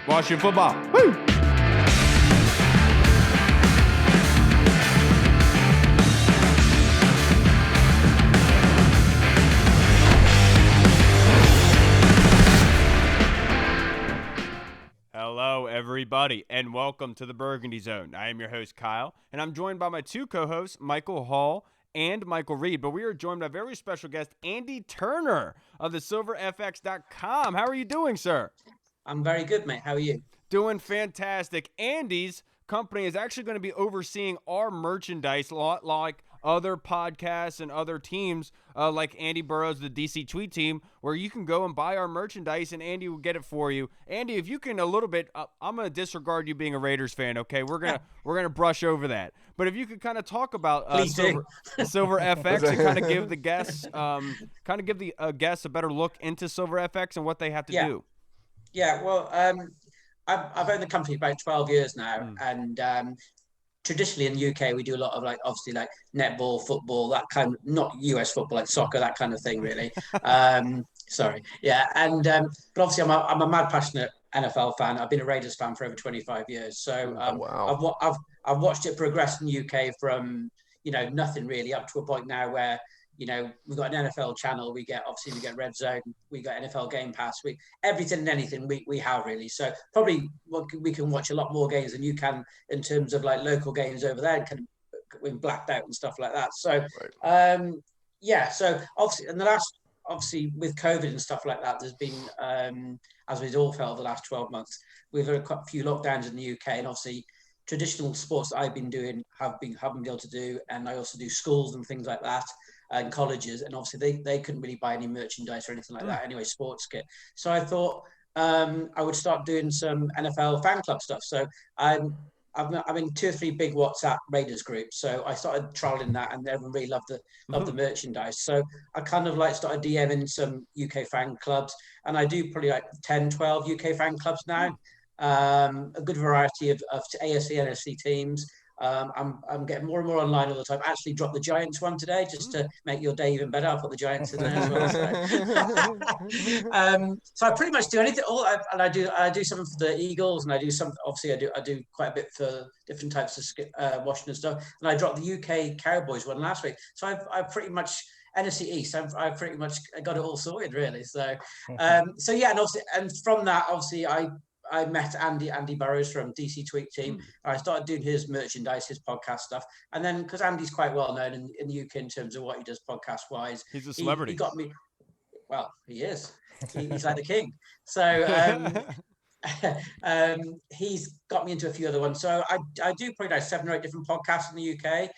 Washington football. Woo! Hello, everybody, and welcome to the Burgundy Zone. I am your host, Kyle, and I'm joined by my two co-hosts, Michael Hall and Michael Reed, but we are joined by a very special guest, Andy Turner of the SilverFX.com. How are you doing, sir? I'm very good, mate. How are you? Doing fantastic. Andy's company is actually going to be overseeing our merchandise, a lot like other podcasts and other teams, like Andy Burroughs, the DC Tweet team, where you can go and buy our merchandise and Andy will get it for you. Andy, if you can a little bit, I'm going to disregard you being a Raiders fan. Okay, we're gonna brush over that. But if you could kind of talk about Silver FX and kind of give the guests, guests a better look into Silver FX and what they have to do. Yeah, well, I've owned the company about 12 years now, and traditionally in the UK we do a lot of obviously netball, football, that kind of, not US football, like soccer, that kind of thing, really. Sorry, yeah, and but obviously I'm a mad passionate NFL fan. I've been a Raiders fan for over 25 years, so wow. I've watched it progress in the UK from nothing really up to a point now where we've got an NFL channel. We get Red Zone. We got NFL Game Pass. Everything and anything we have really. So probably we can watch a lot more games than you can in terms of local games over there, and kind of when blacked out and stuff like that. So So obviously in the last, with COVID and stuff like that, there's been as we've all felt the last 12 months, we've had quite a few lockdowns in the UK, and obviously traditional sports that I've been doing haven't been able to do, and I also do schools and things like that, and colleges, and obviously they couldn't really buy any merchandise or anything like that anyway, sports kit. So I thought I would start doing some NFL fan club stuff. So I'm in 2 or 3 big WhatsApp Raiders groups. So I started trialing that, and everyone really loved the merchandise. So I kind of started DMing some UK fan clubs, and I do probably 10, 12 UK fan clubs now. A good variety of AFC, NFC teams. I'm getting more and more online all the time. I actually dropped the Giants one today just to make your day even better. I'll put the Giants in there as well. So I pretty much do anything. And I do something for the Eagles, and I do some. Obviously, I do quite a bit for different types of Washington stuff. And I dropped the UK Cowboys one last week. So I've pretty much NFC East. I've pretty much got it all sorted really. So yeah, and obviously, and from that, obviously, I met Andy Burroughs from DC Tweet team. I started doing his merchandise, his podcast stuff. And then, because Andy's quite well known in the UK in terms of what he does podcast wise. He's a celebrity. He got me, well, he is. He's like the king. So he's got me into a few other ones. So I do probably 7 or 8 different podcasts in the UK.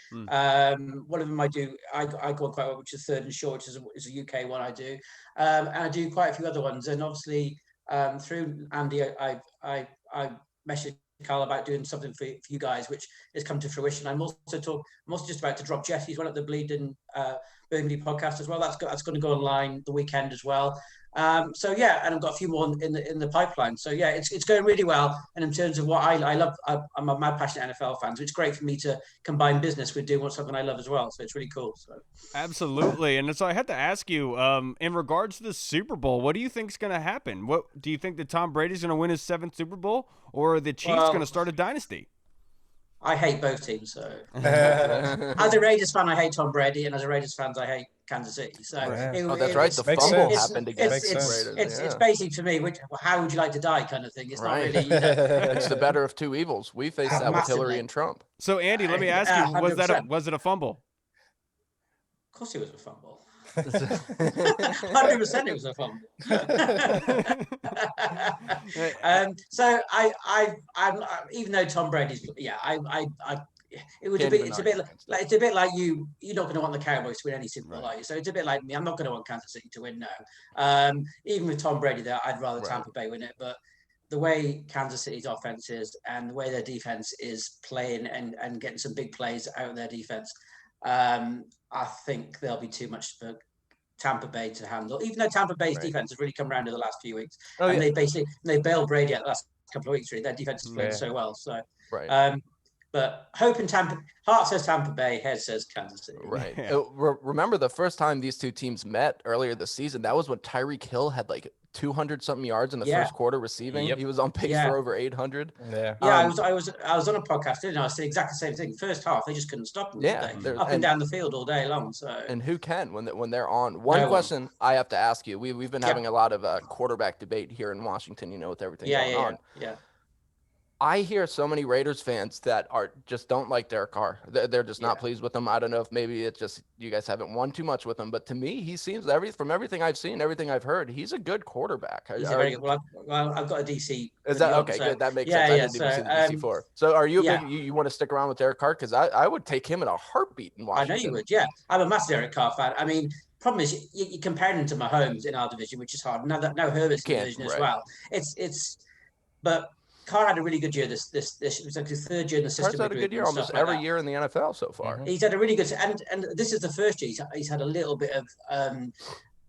One of them I go on quite well, which is Third and Short, which is a UK one I do. And I do quite a few other ones. And obviously, through Andy, I messaged Carl about doing something for you guys, which has come to fruition. I'm also just about to drop Jesse's one at the Bleeding Burgundy podcast as well. That's going to go online the weekend as well. So yeah, and I've got a few more in the pipeline. So yeah, it's going really well. And in terms of what I love, I'm a mad passionate NFL fan, so it's great for me to combine business with doing something I love as well. So it's really cool. So. Absolutely. And so I had to ask you, in regards to the Super Bowl, what do you think is going to happen? What do you think that Tom Brady's going to win his 7th Super Bowl, or are the Chiefs going to start a dynasty? I hate both teams. So as a Raiders fan, I hate Tom Brady, and as a Raiders fan, I hate Kansas City. So that's right. The fumble happened against the Raiders. It's basically, to me, how would you like to die kind of thing. It's not really. It's the better of 2 evils. We faced that with Hillary and Trump. So Andy, let me ask you: was it a fumble? Of course, it was a fumble. 100% it was a fumble. So I'm even though Tom Brady's, it's a bit like you're not going to want the Cowboys to win any Super Bowl, are you? So it's a bit like me. I'm not going to want Kansas City to win now. Even with Tom Brady there, I'd rather Tampa Bay win it. But the way Kansas City's offense is and the way their defense is playing and getting some big plays out of their defense, I think there'll be too much for Tampa Bay to handle, even though Tampa Bay's defense has really come around in the last few weeks. They bailed Brady out the last couple of weeks. Really, their defense is playing so well. So, But heart says Tampa Bay, head says Kansas City. Right. Yeah. Remember the first time these two teams met earlier this season? That was when Tyreek Hill had like 200-something yards in the first quarter receiving. Yep. He was on pace for over 800. Yeah. Yeah, I was on a podcast, didn't I? I said exactly the same thing. First half, they just couldn't stop them. Yeah, Did they? Up and down the field all day long. So. And who can when they're on? One question I have to ask you: we've been having a lot of quarterback debate here in Washington. With everything going on. Yeah. I hear so many Raiders fans that just don't like Derek Carr. They're just not pleased with him. I don't know if maybe it's just you guys haven't won too much with him, but to me, he seems from everything I've seen, everything I've heard, he's a good quarterback. He's very good. Well, I've got a DC. Is that okay? Good. That makes sense. I didn't even see the DC4. So are you you want to stick around with Derek Carr? Because I would take him in a heartbeat in Washington. I know you would. Yeah, I'm a massive Derek Carr fan. I mean, problem is you're comparing him to Mahomes in our division, which is hard. Now Herbert's in the division as well. But Carr had a really good year. This was like his third year in the system. Carr's had a good year almost every year in the NFL so far. Mm-hmm. He's had a really good, and this is the first year he's had a little bit of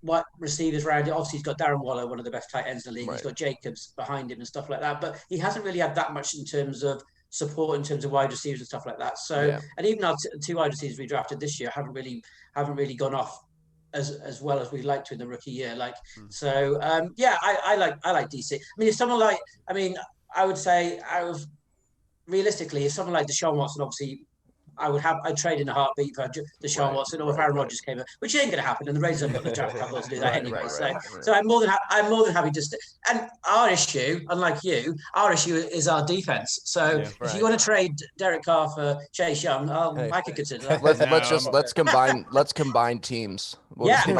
what receivers around it. Obviously, he's got Darren Waller, one of the best tight ends in the league. Right. He's got Jacobs behind him and stuff like that. But he hasn't really had that much in terms of support, in terms of wide receivers and stuff like that. So, and even our two wide receivers we drafted this year haven't really gone off as well as we'd like to in the rookie year. I like DC. I mean, if someone like, I would say realistically, if someone like Deshaun Watson, obviously, I'd trade in a heartbeat for Deshaun Watson, or if Aaron Rodgers came up, which ain't going to happen, and the Raiders have got the draft capital to do that anyway. So I'm more than happy to. And our issue, unlike you, is our defense. So if you want to trade Derek Carr for Chase Young, I could consider that. Let's combine teams. We'll be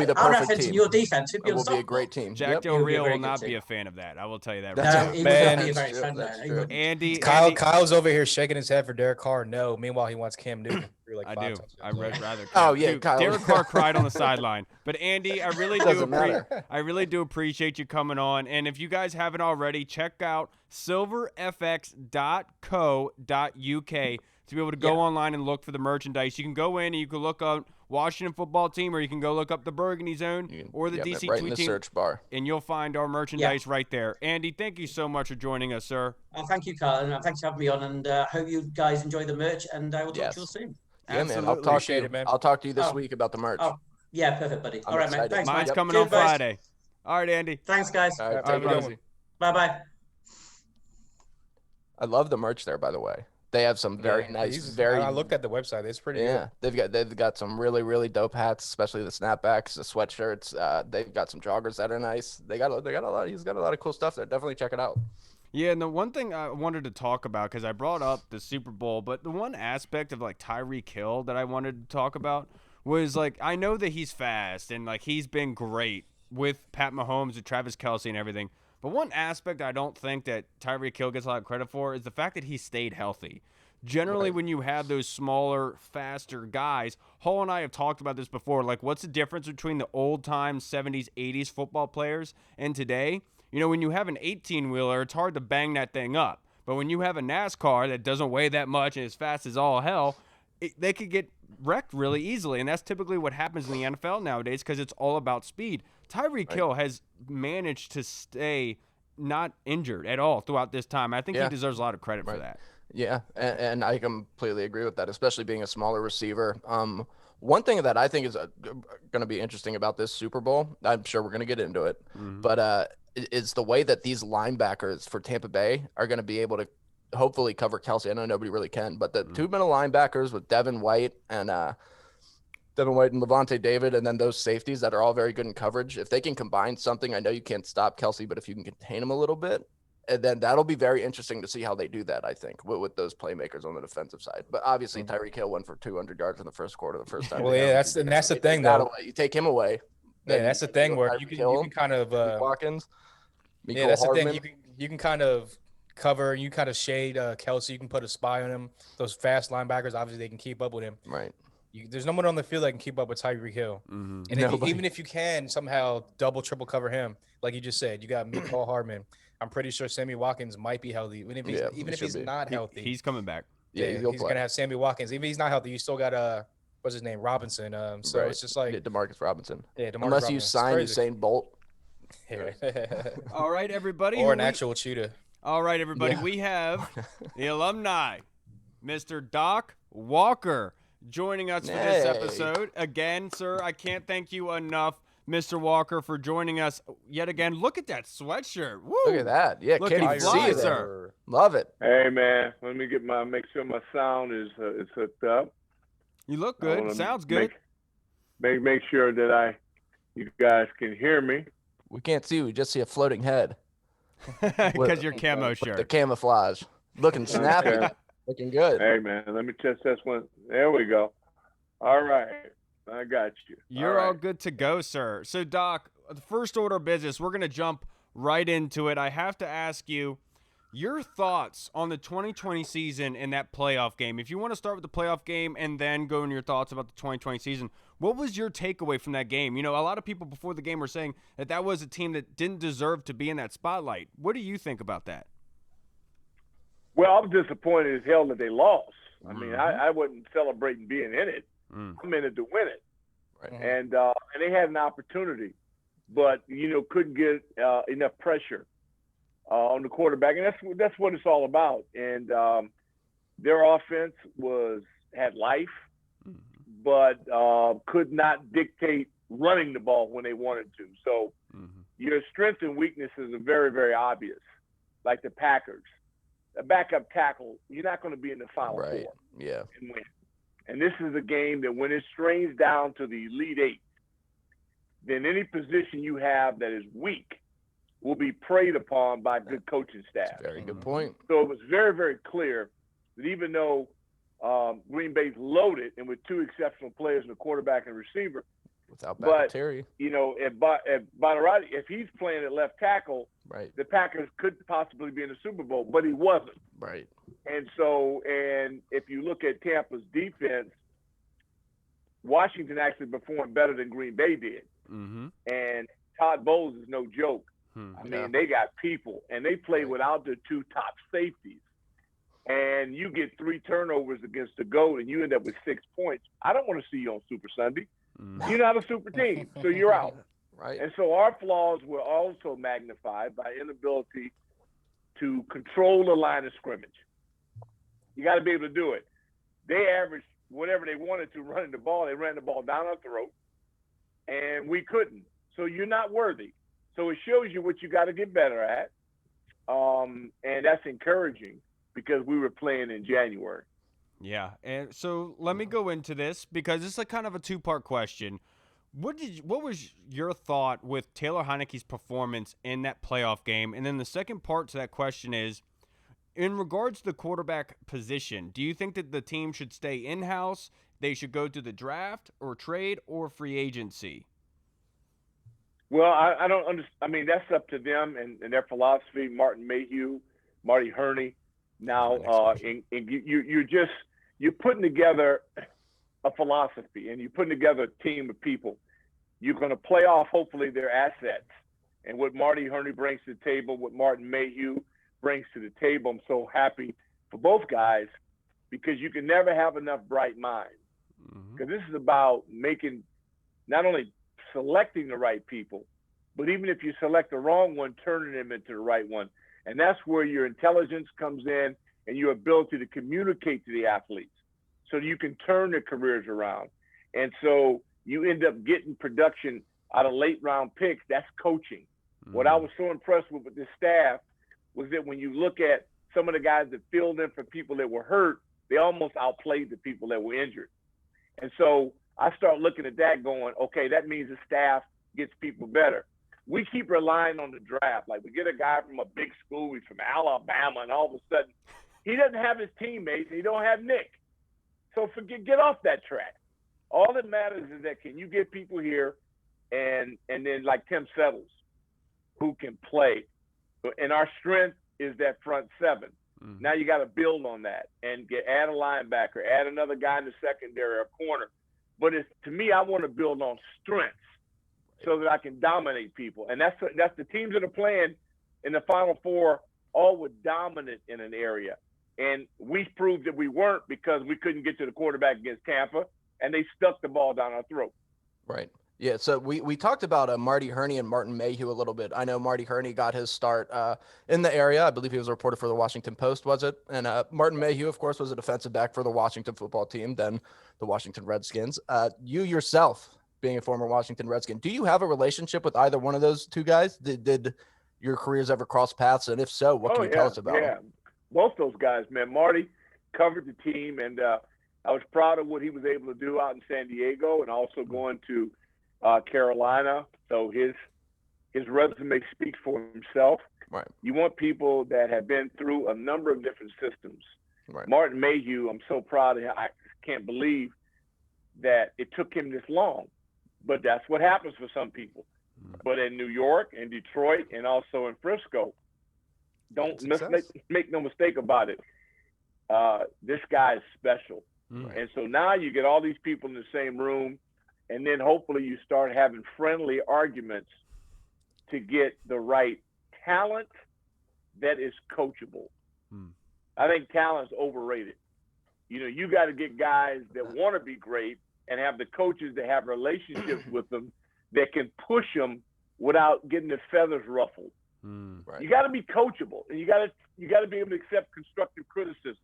the perfect team. Your defense will be a great team. Jack Del Rio will not be a fan of that. I will tell you that. No, he would not be a very fan. Andy, Kyle's over here shaking his head for Derek Carr. No, meanwhile he wants Cam Newton. I do. I rather. Kyle. Derek Carr cried on the sideline. But Andy, I really do appreciate you coming on. And if you guys haven't already, check out silverfx.co.uk to be able to go online and look for the merchandise. You can go in and you can look up Washington football team, or you can go look up the Burgundy Zone or the DC right Tweet in the team, search bar, and you'll find our merchandise right there. Andy, thank you so much for joining us, sir. Thank you, Carl, and thanks for having me on. And hope you guys enjoy the merch. And I will talk to you all soon. Yeah, man. I'll talk to you. I'll talk to you this week about the merch. Oh, yeah, perfect, buddy. All right, man. Thanks, Mine's coming on Friday. All right, Andy. Thanks, guys. All right, take it easy. Bye-bye. I love the merch there, by the way. They have some very nice, I looked at the website. It's pretty good. They've got some really, really dope hats, especially the snapbacks, the sweatshirts. They've got some joggers that are nice. They got a lot. He's got a lot of cool stuff there. Definitely check it out. Yeah, and the one thing I wanted to talk about, because I brought up the Super Bowl, but the one aspect of Tyreek Hill that I wanted to talk about was I know that he's fast and he's been great with Pat Mahomes and Travis Kelce and everything. But one aspect I don't think that Tyreek Hill gets a lot of credit for is the fact that he stayed healthy. Generally, when you have those smaller, faster guys, Hull and I have talked about this before, what's the difference between the old-time 70s, 80s football players and today? When you have an 18-wheeler, it's hard to bang that thing up. But when you have a NASCAR that doesn't weigh that much and is fast as all hell, they could get wrecked really easily. And that's typically what happens in the NFL nowadays because it's all about speed. Tyreek Hill has managed to stay not injured at all throughout this time. I think he deserves a lot of credit for that. Yeah, and I completely agree with that, especially being a smaller receiver. One thing that I think is going to be interesting about this Super Bowl, I'm sure we're going to get into it, but it's the way that these linebackers for Tampa Bay are going to be able to hopefully cover Kelce. I know nobody really can, but the two middle linebackers with Devin White and Levante David, and then those safeties that are all very good in coverage. If they can combine something, I know you can't stop Kelce, but if you can contain him a little bit, and then that'll be very interesting to see how they do that, I think, with those playmakers on the defensive side. But obviously, Tyreek Hill went for 200 yards in the first quarter, the first time. Well, yeah, that's the thing, though. You take him away. Yeah, that's the thing where you can kind of Watkins. That's the thing. You can kind of cover. You kind of shade Kelce. You can put a spy on him. Those fast linebackers, obviously, they can keep up with him. Right. There's no one on the field that can keep up with Tyreek Hill. And even if you can somehow double, triple cover him, like you just said, you got Mecole Hardman. I'm pretty sure Sammy Watkins might be healthy. Even if he's not healthy. He's coming back. Yeah, he's going to have Sammy Watkins. Even if he's not healthy, you still got what's his name? Robinson. So it's just DeMarcus Robinson. Yeah, Unless you sign Usain Bolt. Yeah. All right, everybody. Or an actual cheetah. All right, everybody. We have the alumni Mr. Doc Walker, joining us for this episode. Again, sir, I can't thank you enough, Mr. Walker, for joining us yet again. Look at that sweatshirt. Woo! Look at that. Yeah, Looking can't even fly, see it, sir. Love it. Hey, man, let me make sure my sound is hooked up. You look good. Sounds good. Make sure that you guys can hear me. We can't see. We just see a floating head. Because your camo shirt. The camouflage. Looking snappy. Okay. Looking good. Hey, man, let me test this one. There we go. All right. I got you. You're all good to go, sir. So, Doc, the first order of business, we're going to jump right into it. I have to ask you your thoughts on the 2020 season and that playoff game. If you want to start with the playoff game and then go into your thoughts about the 2020 season, what was your takeaway from that game? You know, a lot of people before the game were saying that was a team that didn't deserve to be in that spotlight. What do you think about that? Well, I'm disappointed as hell that they lost. I mean, I wasn't celebrating being in it. I'm in it to win it. Right. And they had an opportunity, but, couldn't get enough pressure on the quarterback. And that's what it's all about. And their offense had life, but could not dictate running the ball when they wanted to. So your strengths and weaknesses are very, very obvious, like the Packers. A backup tackle, you're not going to be in the Final Four and win. And this is a game that when it strains down to the Elite Eight, then any position you have that is weak will be preyed upon by good coaching staff. Very good point. So it was very, very clear that even though Green Bay's loaded and with two exceptional players, the quarterback and receiver, without Bakhtiari, if Bakhtiari, if he's playing at left tackle, right, the Packers could possibly be in the Super Bowl, but he wasn't. Right. And so, if you look at Tampa's defense, Washington actually performed better than Green Bay did. And Todd Bowles is no joke. I mean, they got people, and they play without their two top safeties. And you get 3 turnovers against the GOAT, and you end up with 6 points. I don't want to see you on Super Sunday. You're not a super team, so you're out. Right. And so our flaws were also magnified by inability to control the line of scrimmage. You got to be able to do it. They averaged whatever they wanted to running the ball. They ran the ball down our throat, and we couldn't. So you're not worthy. So it shows you what you got to get better at, and that's encouraging because we were playing in January. Yeah, and so let me go into this because it's like kind of a two-part question. What was your thought with Taylor Heineke's performance in that playoff game? And then the second part to that question is, in regards to the quarterback position, do you think that the team should stay in-house, they should go to the draft or trade or free agency? Well, I don't understand. I mean, that's up to them and their philosophy. Mayhew, Marty Hurney. Now, you're putting together a philosophy and you're putting together a team of people. You're going to play off, hopefully, their assets and what Marty Hurney brings to the table, what Martin Mayhew brings to the table. I'm so happy for both guys because you can never have enough bright minds. Because this is about not only selecting the right people, but even if you select the wrong one, turning them into the right one. And that's where your intelligence comes in and your ability to communicate to the athletes so you can turn their careers around. And so you end up getting production out of late round picks. That's coaching. What I was so impressed with this staff was that when you look at some of the guys that filled in for people that were hurt, they almost outplayed the people that were injured. And so I start looking at that going, okay, that means the staff gets people better. We keep relying on the draft. Like we get a guy from a big school, he's from Alabama, and all of a sudden he doesn't have his teammates and he don't have Nick. So get off that track. All that matters is that can you get people here and then like Tim Settles who can play. And our strength is that front seven. Now you got to build on that and add a linebacker, add another guy in the secondary or corner. But to me, I want to build on strengths so that I can dominate people. And that's the teams that are playing in the Final Four all were dominant in an area. And we proved that we weren't because we couldn't get to the quarterback against Tampa, and they stuck the ball down our throat. Right. Yeah, so we talked about Marty Hurney and Martin Mayhew a little bit. I know Marty Hurney got his start in the area. I believe he was a reporter for the Washington Post, was it? And Martin Mayhew, of course, was a defensive back for the Washington football team, then the Washington Redskins. You yourself, being a former Washington Redskin, do you have a relationship with either one of those two guys? Did your careers ever cross paths? And if so, what can you tell us about them? Both those guys, man. Marty covered the team, and I was proud of what he was able to do out in San Diego and also going to Carolina. So his resume speaks for himself. Right. You want people that have been through a number of different systems. Right. Martin Mayhew, I'm so proud of him. I can't believe that it took him this long, but that's what happens for some people. But in New York and Detroit and also in Frisco, make no mistake about it. This guy is special. Right. And so now you get all these people in the same room, and then hopefully you start having friendly arguments to get the right talent that is coachable. I think talent's overrated. You know, you got to get guys that want to be great and have the coaches that have relationships with them that can push them without getting the feathers ruffled. Right. You got to be coachable, and you got to be able to accept constructive criticism.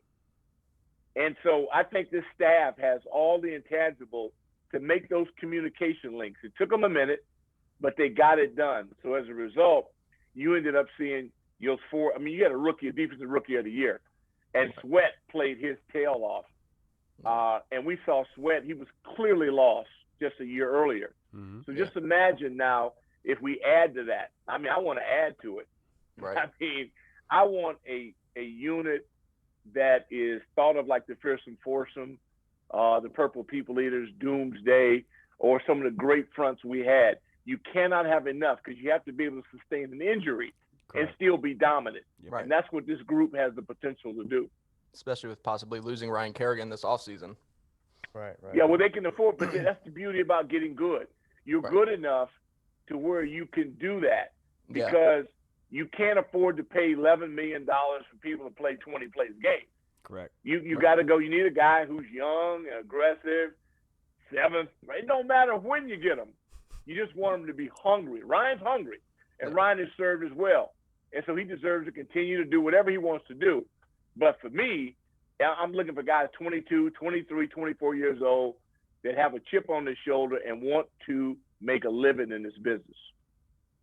And so I think this staff has all the intangibles to make those communication links. It took them a minute, but they got it done. So as a result, you ended up seeing you had a defensive rookie of the year, and Sweat played his tail off. And we saw Sweat, he was clearly lost just a year earlier. So just imagine now if we add to that. I mean, I want to add to it. Right. I mean, I want a unit that is thought of like the Fearsome Foursome, the Purple People Eaters, Doomsday, or some of the great fronts we had. You cannot have enough because you have to be able to sustain an injury and still be dominant. Right. And that's what this group has the potential to do. Especially with possibly losing Ryan Kerrigan this offseason. Right. Yeah, well, they can afford, but that's the beauty about getting good. You're good enough to where you can do that because you can't afford to pay $11 million for people to play 20 plays a game. Correct. You got to go. You need a guy who's young, aggressive, seventh. It don't matter when you get him. You just want him to be hungry. Ryan's hungry, and Ryan has served as well. And so he deserves to continue to do whatever he wants to do. But for me, I'm looking for guys 22, 23, 24 years old that have a chip on their shoulder and want to make a living in this business.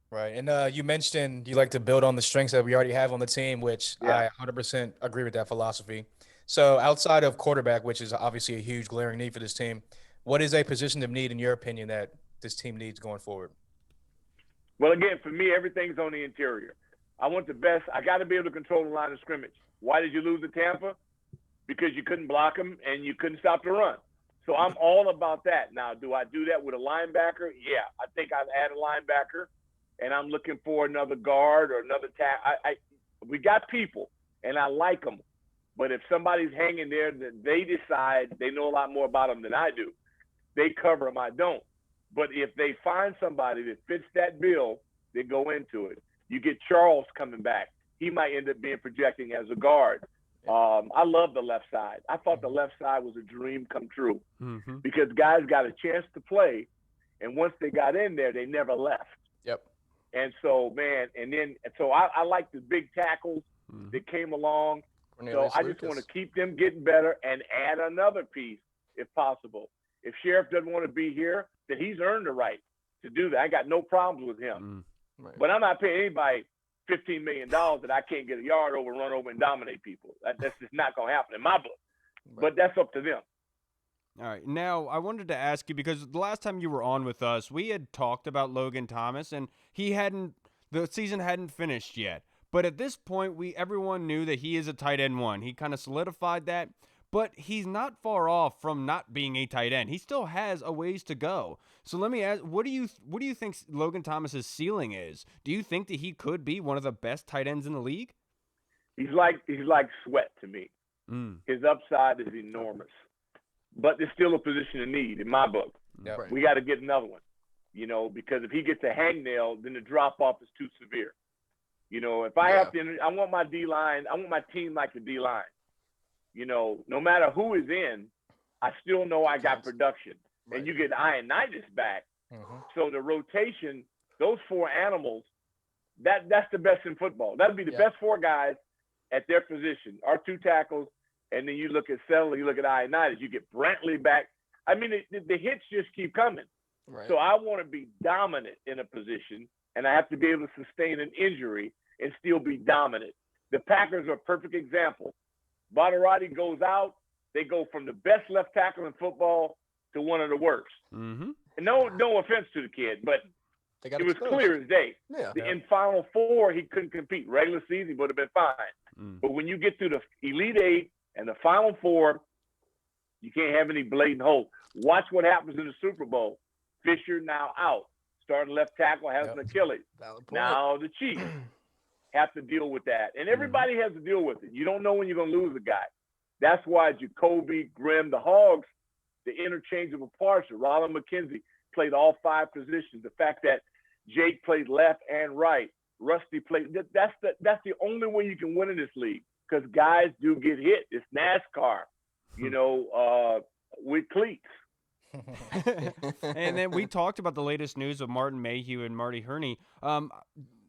Right. And you mentioned you like to build on the strengths that we already have on the team, which I 100% agree with that philosophy. So outside of quarterback, which is obviously a huge glaring need for this team, what is a position of need in your opinion that this team needs going forward? Well, again, for me, everything's on the interior. I want the best. I got to be able to control the line of scrimmage. Why did you lose to Tampa? Because you couldn't block them and you couldn't stop the run. So I'm all about that. Now, do I do that with a linebacker? Yeah, I think I'd add a linebacker, and I'm looking for another guard or another we got people, and I like them. But if somebody's hanging there that they decide they know a lot more about them than I do, they cover them, I don't. But if they find somebody that fits that bill, they go into it. You get Charles coming back. He might end up being projecting as a guard. I love the left side. I thought the left side was a dream come true because guys got a chance to play, and once they got in there, they never left. Yep. And so, man, I like the big tackles that came along. Cornelius so I just want to keep them getting better and add another piece if possible. If Sheriff doesn't want to be here, then he's earned the right to do that. I got no problems with him. Right. But I'm not paying anybody $15 million that I can't get a yard over, run over, and dominate people. That's just not going to happen in my book. Right. But that's up to them. All right. Now, I wanted to ask you, because the last time you were on with us, we had talked about Logan Thomas, and the season hadn't finished yet. But at this point, everyone knew that he is a tight end one. He kind of solidified that. But he's not far off from not being a tight end. He still has a ways to go. So let me ask, what do you think Logan Thomas's ceiling is? Do you think that he could be one of the best tight ends in the league? He's like Sweat to me. His upside is enormous. But there's still a position of need in my book. Yeah. Right. We got to get another one, because if he gets a hangnail, then the drop-off is too severe. If I have to – I want my D-line – I want my team like the D-line. No matter who is in, I still know I got production. Right. And you get Ionitis back, So the rotation, those 4 animals, that's the best in football. That'd be the best 4 guys at their position. Our 2 tackles, and then you look at Settle, you look at Ioannidis, you get Brantley back. I mean, the hits just keep coming. Right. So I want to be dominant in a position, and I have to be able to sustain an injury and still be dominant. The Packers are a perfect example. Badarati goes out, they go from the best left tackle in football to one of the worst. And no offense to the kid, but it was clear as day. In Final Four, he couldn't compete. Regular season, he would have been fine. But when you get to the Elite Eight and the Final Four, you can't have any blatant holes. Watch what happens in the Super Bowl. Fisher now out. Starting left tackle has an Achilles. Now the Chiefs have to deal with that. And everybody has to deal with it. You don't know when you're going to lose a guy. That's why Jacoby, Grimm, the Hogs, the interchangeable parts, Rollin McKenzie played all 5 positions. The fact that Jake played left and right, Rusty played, that's the only way you can win in this league, because guys do get hit. It's NASCAR, with cleats. And then we talked about the latest news of Martin Mayhew and Marty Hurney.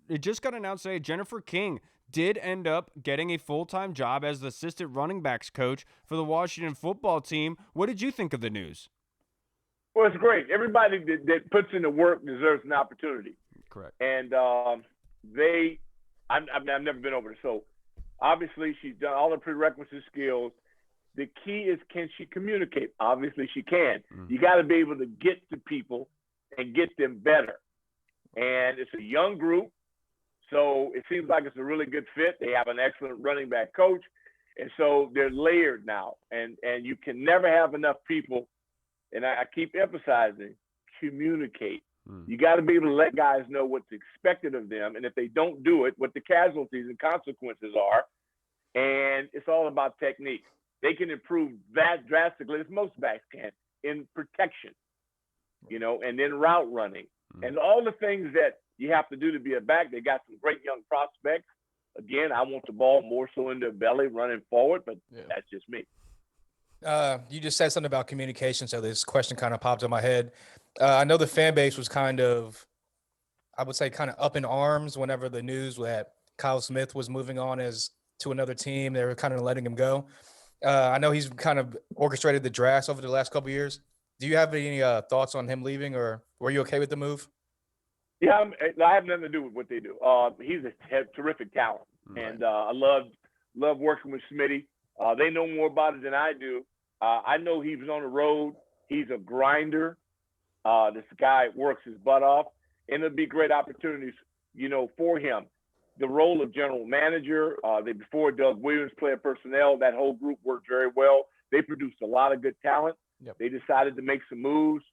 It just got announced today, Jennifer King did end up getting a full-time job as the assistant running backs coach for the Washington football team. What did you think of the news? Well, it's great. Everybody that puts in the work deserves an opportunity. Correct. And I've never been over there. So obviously she's done all the prerequisite skills. The key is, can she communicate? Obviously she can. You got to be able to get to people and get them better. And it's a young group, so it seems like it's a really good fit. They have an excellent running back coach, and so they're layered now. And you can never have enough people, and I keep emphasizing, communicate. You got to be able to let guys know what's expected of them, and if they don't do it, what the casualties and consequences are. And it's all about technique. They can improve that drastically, as most backs can, in protection, and then route running. And all the things that you have to do to be a back. They got some great young prospects. Again, I want the ball more so in their belly running forward, but that's just me. You just said something about communication, so this question kind of popped in my head. I know the fan base was kind of up in arms whenever the news that Kyle Smith was moving on to another team. They were kind of letting him go. I know he's kind of orchestrated the drafts over the last couple of years. Do you have any thoughts on him leaving, or were you okay with the move? Yeah, I have nothing to do with what they do. He's a terrific talent, and I love working with Smitty. They know more about it than I do. I know he was on the road. He's a grinder. This guy works his butt off, and it'll be great opportunities, for him. The role of general manager, before Doug Williams, player personnel, that whole group worked very well. They produced a lot of good talent. Yep. They decided to make some moves.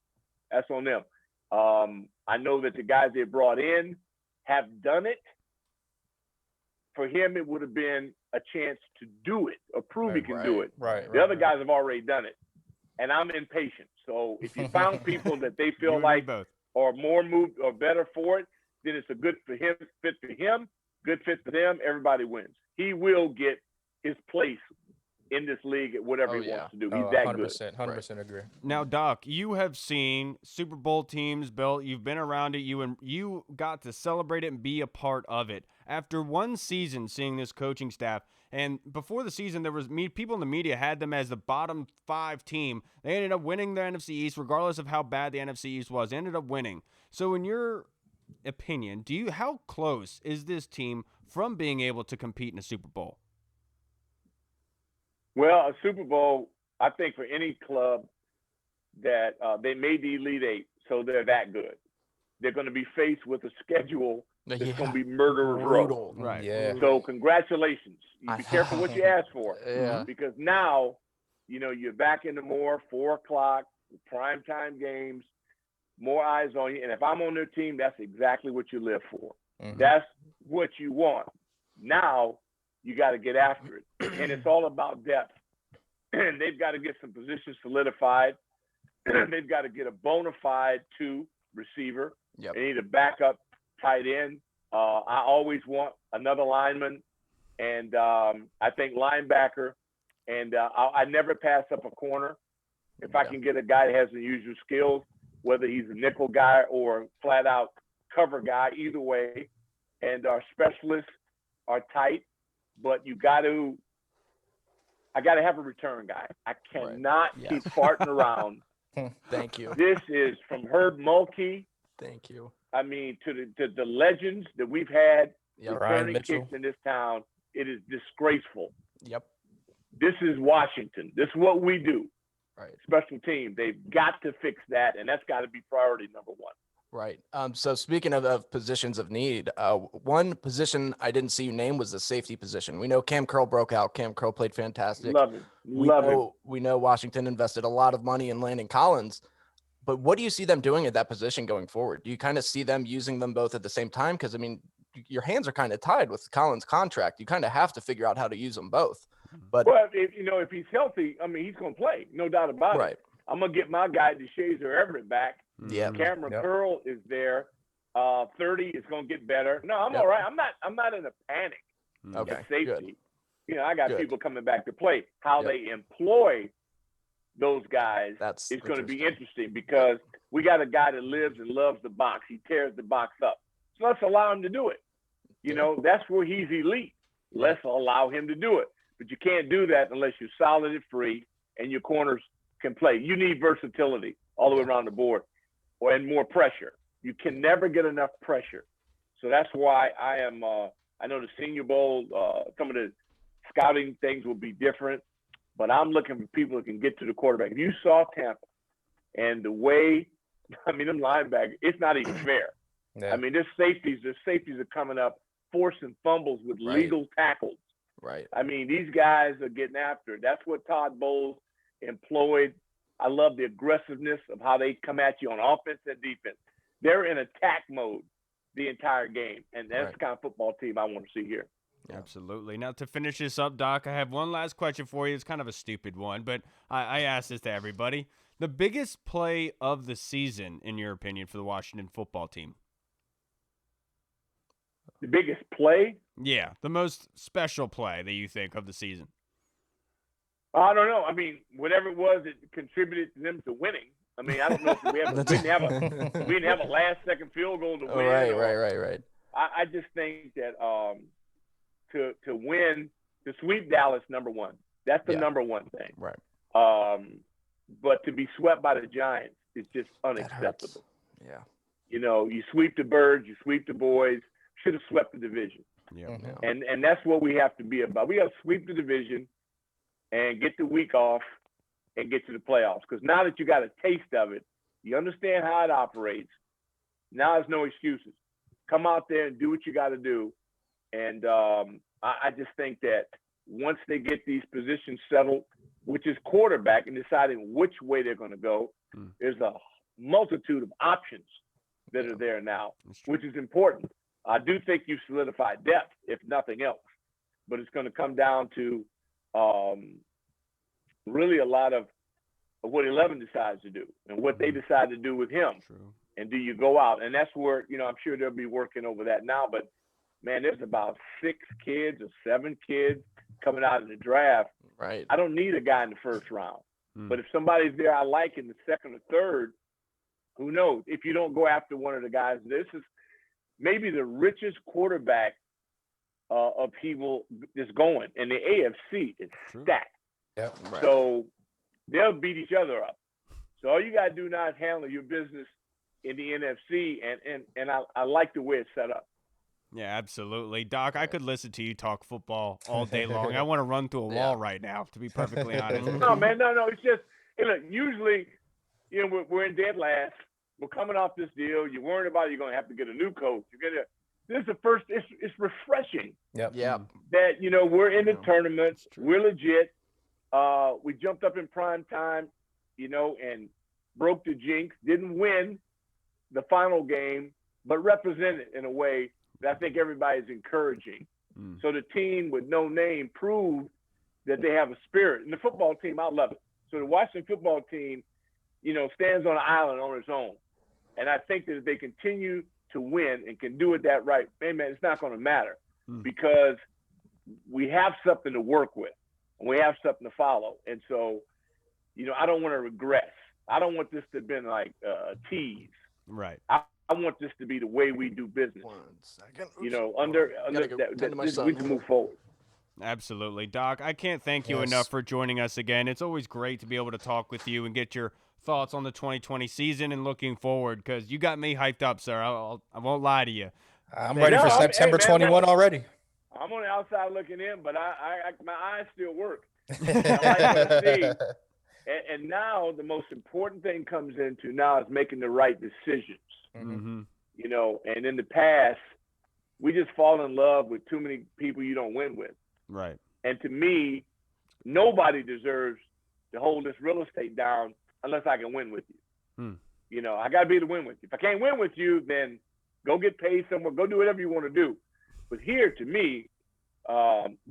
That's on them. I know that the guys they brought in have done it. For him, it would have been a chance to do it, or prove he can do it. The other guys have already done it, and I'm impatient. So if you found people that they feel like are more moved or better for it, then it's a good fit for him, good fit for them. Everybody wins. He will get his place in this league at whatever he wants to do. He's that 100%, good. 100% agree. Now, Doc, you have seen Super Bowl teams built. You've been around it. You got to celebrate it and be a part of it. After one season seeing this coaching staff, and before the season, there was people in the media had them as the bottom 5 team. They ended up winning the NFC East, regardless of how bad the NFC East was. They ended up winning. So in your opinion, how close is this team from being able to compete in a Super Bowl? Well, a Super Bowl, I think for any club that they made the Elite Eight, so they're that good. They're going to be faced with a schedule that's going to be murderer's row. Right. Yeah. So congratulations. You be careful what you ask for. Because now, you're back into more 4 o'clock, primetime games, more eyes on you. And if I'm on their team, that's exactly what you live for. That's what you want. Now, you got to get after it. And it's all about depth. And they've got to get some positions solidified. They've got to get a bona fide 2 receiver. Yep. They need a backup tight end. I always want another lineman. And I think linebacker. And I never pass up a corner. If I can get a guy that has the usual skills. whether he's a nickel guy or flat out cover guy, either way. And our specialists are tight, but I got to have a return guy. I cannot keep farting around. Thank you. This is from Herb Mulkey. Thank you. I mean, to the legends that we've had returning Mitchell. kicks in this town. It is disgraceful. Yep. This is Washington. This is what we do. Right. Special team. They've got to fix that, and that's got to be priority number one. Right. So speaking of positions of need, one position I didn't see you name was the safety position. We know Cam Curl broke out. Cam Curl played fantastic. Love it. We know Washington invested a lot of money in Landon Collins, but what do you see them doing at that position going forward? Do you kind of see them using them both at the same time? Because, I mean, your hands are kind of tied with Collins' contract. You kind of have to figure out how to use them both. But if he's healthy, I mean, he's going to play. No doubt about it. I'm going to get my guy, DeShazer Everett, back. Yeah. Cameron Curl is there. 30 is going to get better. No, I'm all right. I'm not in a panic. Okay. Safety. Good. You know, I got people coming back to play. How they employ those guys is going to be interesting because we got a guy that lives and loves the box. He tears the box up. So let's allow him to do it. You know, that's where he's elite. Let's allow him to do it. But you can't do that unless you're solid and free and your corners can play. You need versatility all the way around the board and more pressure. You can never get enough pressure. So that's why I am I know the Senior Bowl, some of the scouting things will be different, but I'm looking for people that can get to the quarterback. If you saw Tampa and the way, I mean, them linebackers, it's not even fair. I mean, their safeties are coming up forcing fumbles with legal tackles. Right. I mean, these guys are getting after it. That's what Todd Bowles employed. I love the aggressiveness of how they come at you on offense and defense. They're in attack mode the entire game, and that's the kind of football team I want to see here. Absolutely. Now, to finish this up, Doc, I have one last question for you. It's kind of a stupid one, but I ask this to everybody. The biggest play of the season, in your opinion, for the Washington football team? The biggest play? Yeah, the most special play that you think of the season. I don't know. I mean, whatever it was that contributed to them to winning. I mean, I don't know if we didn't have a last-second field goal to win. Right. I just think that to win, to sweep Dallas, number one. That's the number one thing. Right. But to be swept by the Giants is just unacceptable. Yeah. You know, you sweep the Birds, you sweep the Boys. Should have swept the division. Yeah. And that's what we have to be about. We got to sweep the division and get the week off and get to the playoffs. Because now that you got a taste of it, you understand how it operates. Now there's no excuses. Come out there and do what you got to do. And I just think that once they get these positions settled, which is quarterback, and deciding which way they're going to go, there's a multitude of options that are there now, which is important. I do think you solidified depth, if nothing else, but it's going to come down to really a lot of what 11 decides to do and what they decide to do with him. True. And do you go out? And that's where, you know, I'm sure they'll be working over that now, but man, there's about 6 kids or 7 kids coming out in the draft. Right. I don't need a guy in the first round, but if somebody's there I like in the second or third, who knows? If you don't go after one of the guys, this is maybe the richest quarterback of people is going, and the AFC is stacked. Yeah. Right. So they'll beat each other up. So all you gotta do now is handle your business in the NFC, and I like the way it's set up. Yeah, absolutely. Doc, I could listen to you talk football all day long. I want to run through a wall right now, to be perfectly honest. No, man, no. It's just, look, usually, you know, we're in dead last. We're coming off this deal. You're worried about you're going to have to get a new coach. This is the first. It's refreshing. Yep. Yeah. That, you know, we're in the tournament. We're legit. We jumped up in prime time, you know, and broke the jinx. Didn't win the final game, but represented in a way that I think everybody's encouraging. So the team with no name proved that they have a spirit. And the football team, I love it. So the Washington football team, you know, stands on an island on its own. And I think that if they continue to win and can do it that right, man, it's not going to matter because we have something to work with and we have something to follow. And so, you know, I don't want to regress. I don't want this to have been like a tease. Right. I want this to be the way we do business. 1 second. Oops. You know, under we can move forward. Absolutely. Doc, I can't thank you enough for joining us again. It's always great to be able to talk with you and get your thoughts on the 2020 season and looking forward, because you got me hyped up, sir. I won't lie to you. I'm ready for September 21 already. I'm on the outside looking in, but my eyes still work. I like what I see. And now the most important thing comes into now is making the right decisions. Mm-hmm. You know, and in the past, we just fall in love with too many people you don't win with. Right. And to me, nobody deserves to hold this real estate down unless I can win with you. You know, I got to be able to win with you. If I can't win with you, then go get paid somewhere. Go do whatever you want to do. But here, to me,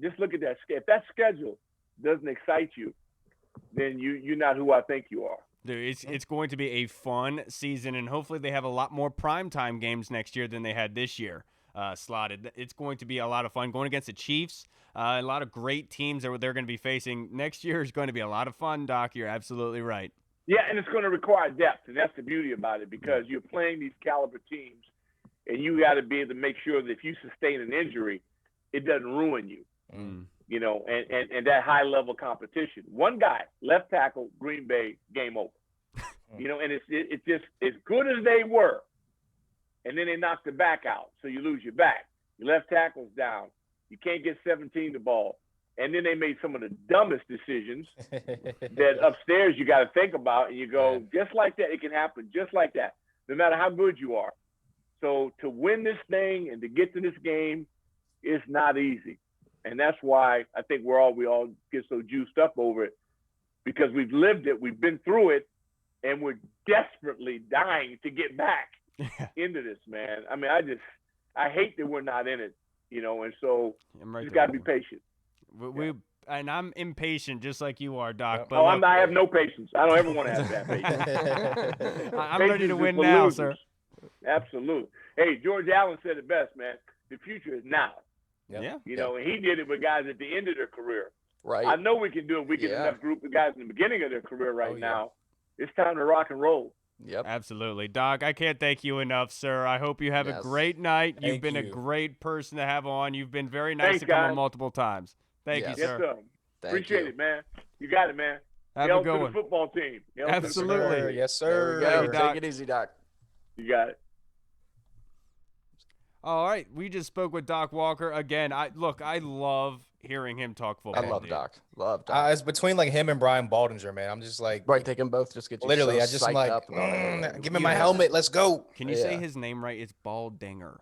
just look at that. If that schedule doesn't excite you, then you're not who I think you are. Dude, it's going to be a fun season, and hopefully they have a lot more primetime games next year than they had this year slotted. It's going to be a lot of fun going against the Chiefs. A lot of great teams that they're going to be facing. Next year is going to be a lot of fun, Doc. You're absolutely right. Yeah, and it's going to require depth, and that's the beauty about it, because you're playing these caliber teams, and you got to be able to make sure that if you sustain an injury, it doesn't ruin you. You know, and that high-level competition. One guy, left tackle, Green Bay, game over. You know, and it's just as good as they were, and then they knocked the back out, so you lose your back. Your left tackle's down. You can't get 17 the ball. And then they made some of the dumbest decisions that upstairs you got to think about, and you go, just like that, it can happen just like that, no matter how good you are. So to win this thing and to get to this game is not easy. And that's why I think we all get so juiced up over it, because we've lived it, we've been through it, and we're desperately dying to get back into this, man. I mean, I hate that we're not in it, you know, and so you got to be patient. And I'm impatient, just like you are, Doc. But I have no patience. I don't ever want to have that patience. I'm ready to win now, losers. sir. Absolutely. Hey, George Allen said it best, man. The future is now. Yeah. You know, and he did it with guys at the end of their career. Right. I know we can do it. We get enough group of guys in the beginning of their career now. It's time to rock and roll. Yep. Absolutely. Doc, I can't thank you enough, sir. I hope you have a great night. You've been a great person to have on. You've been very nice to come on multiple times. Thank you, sir. Yes, sir. Appreciate it, man. You got it, man. Have a good one. The football team. Absolutely. Yes, sir. There we go. Take it easy, Doc. You got it. All right, we just spoke with Doc Walker again. I love hearing him talk football. I love Doc. Love Doc. It's between like him and Brian Baldinger, man. I'm just like, right, they can both just get you literally. So I just am like, up give me my helmet. Let's go. Can you say his name right? It's Baldinger.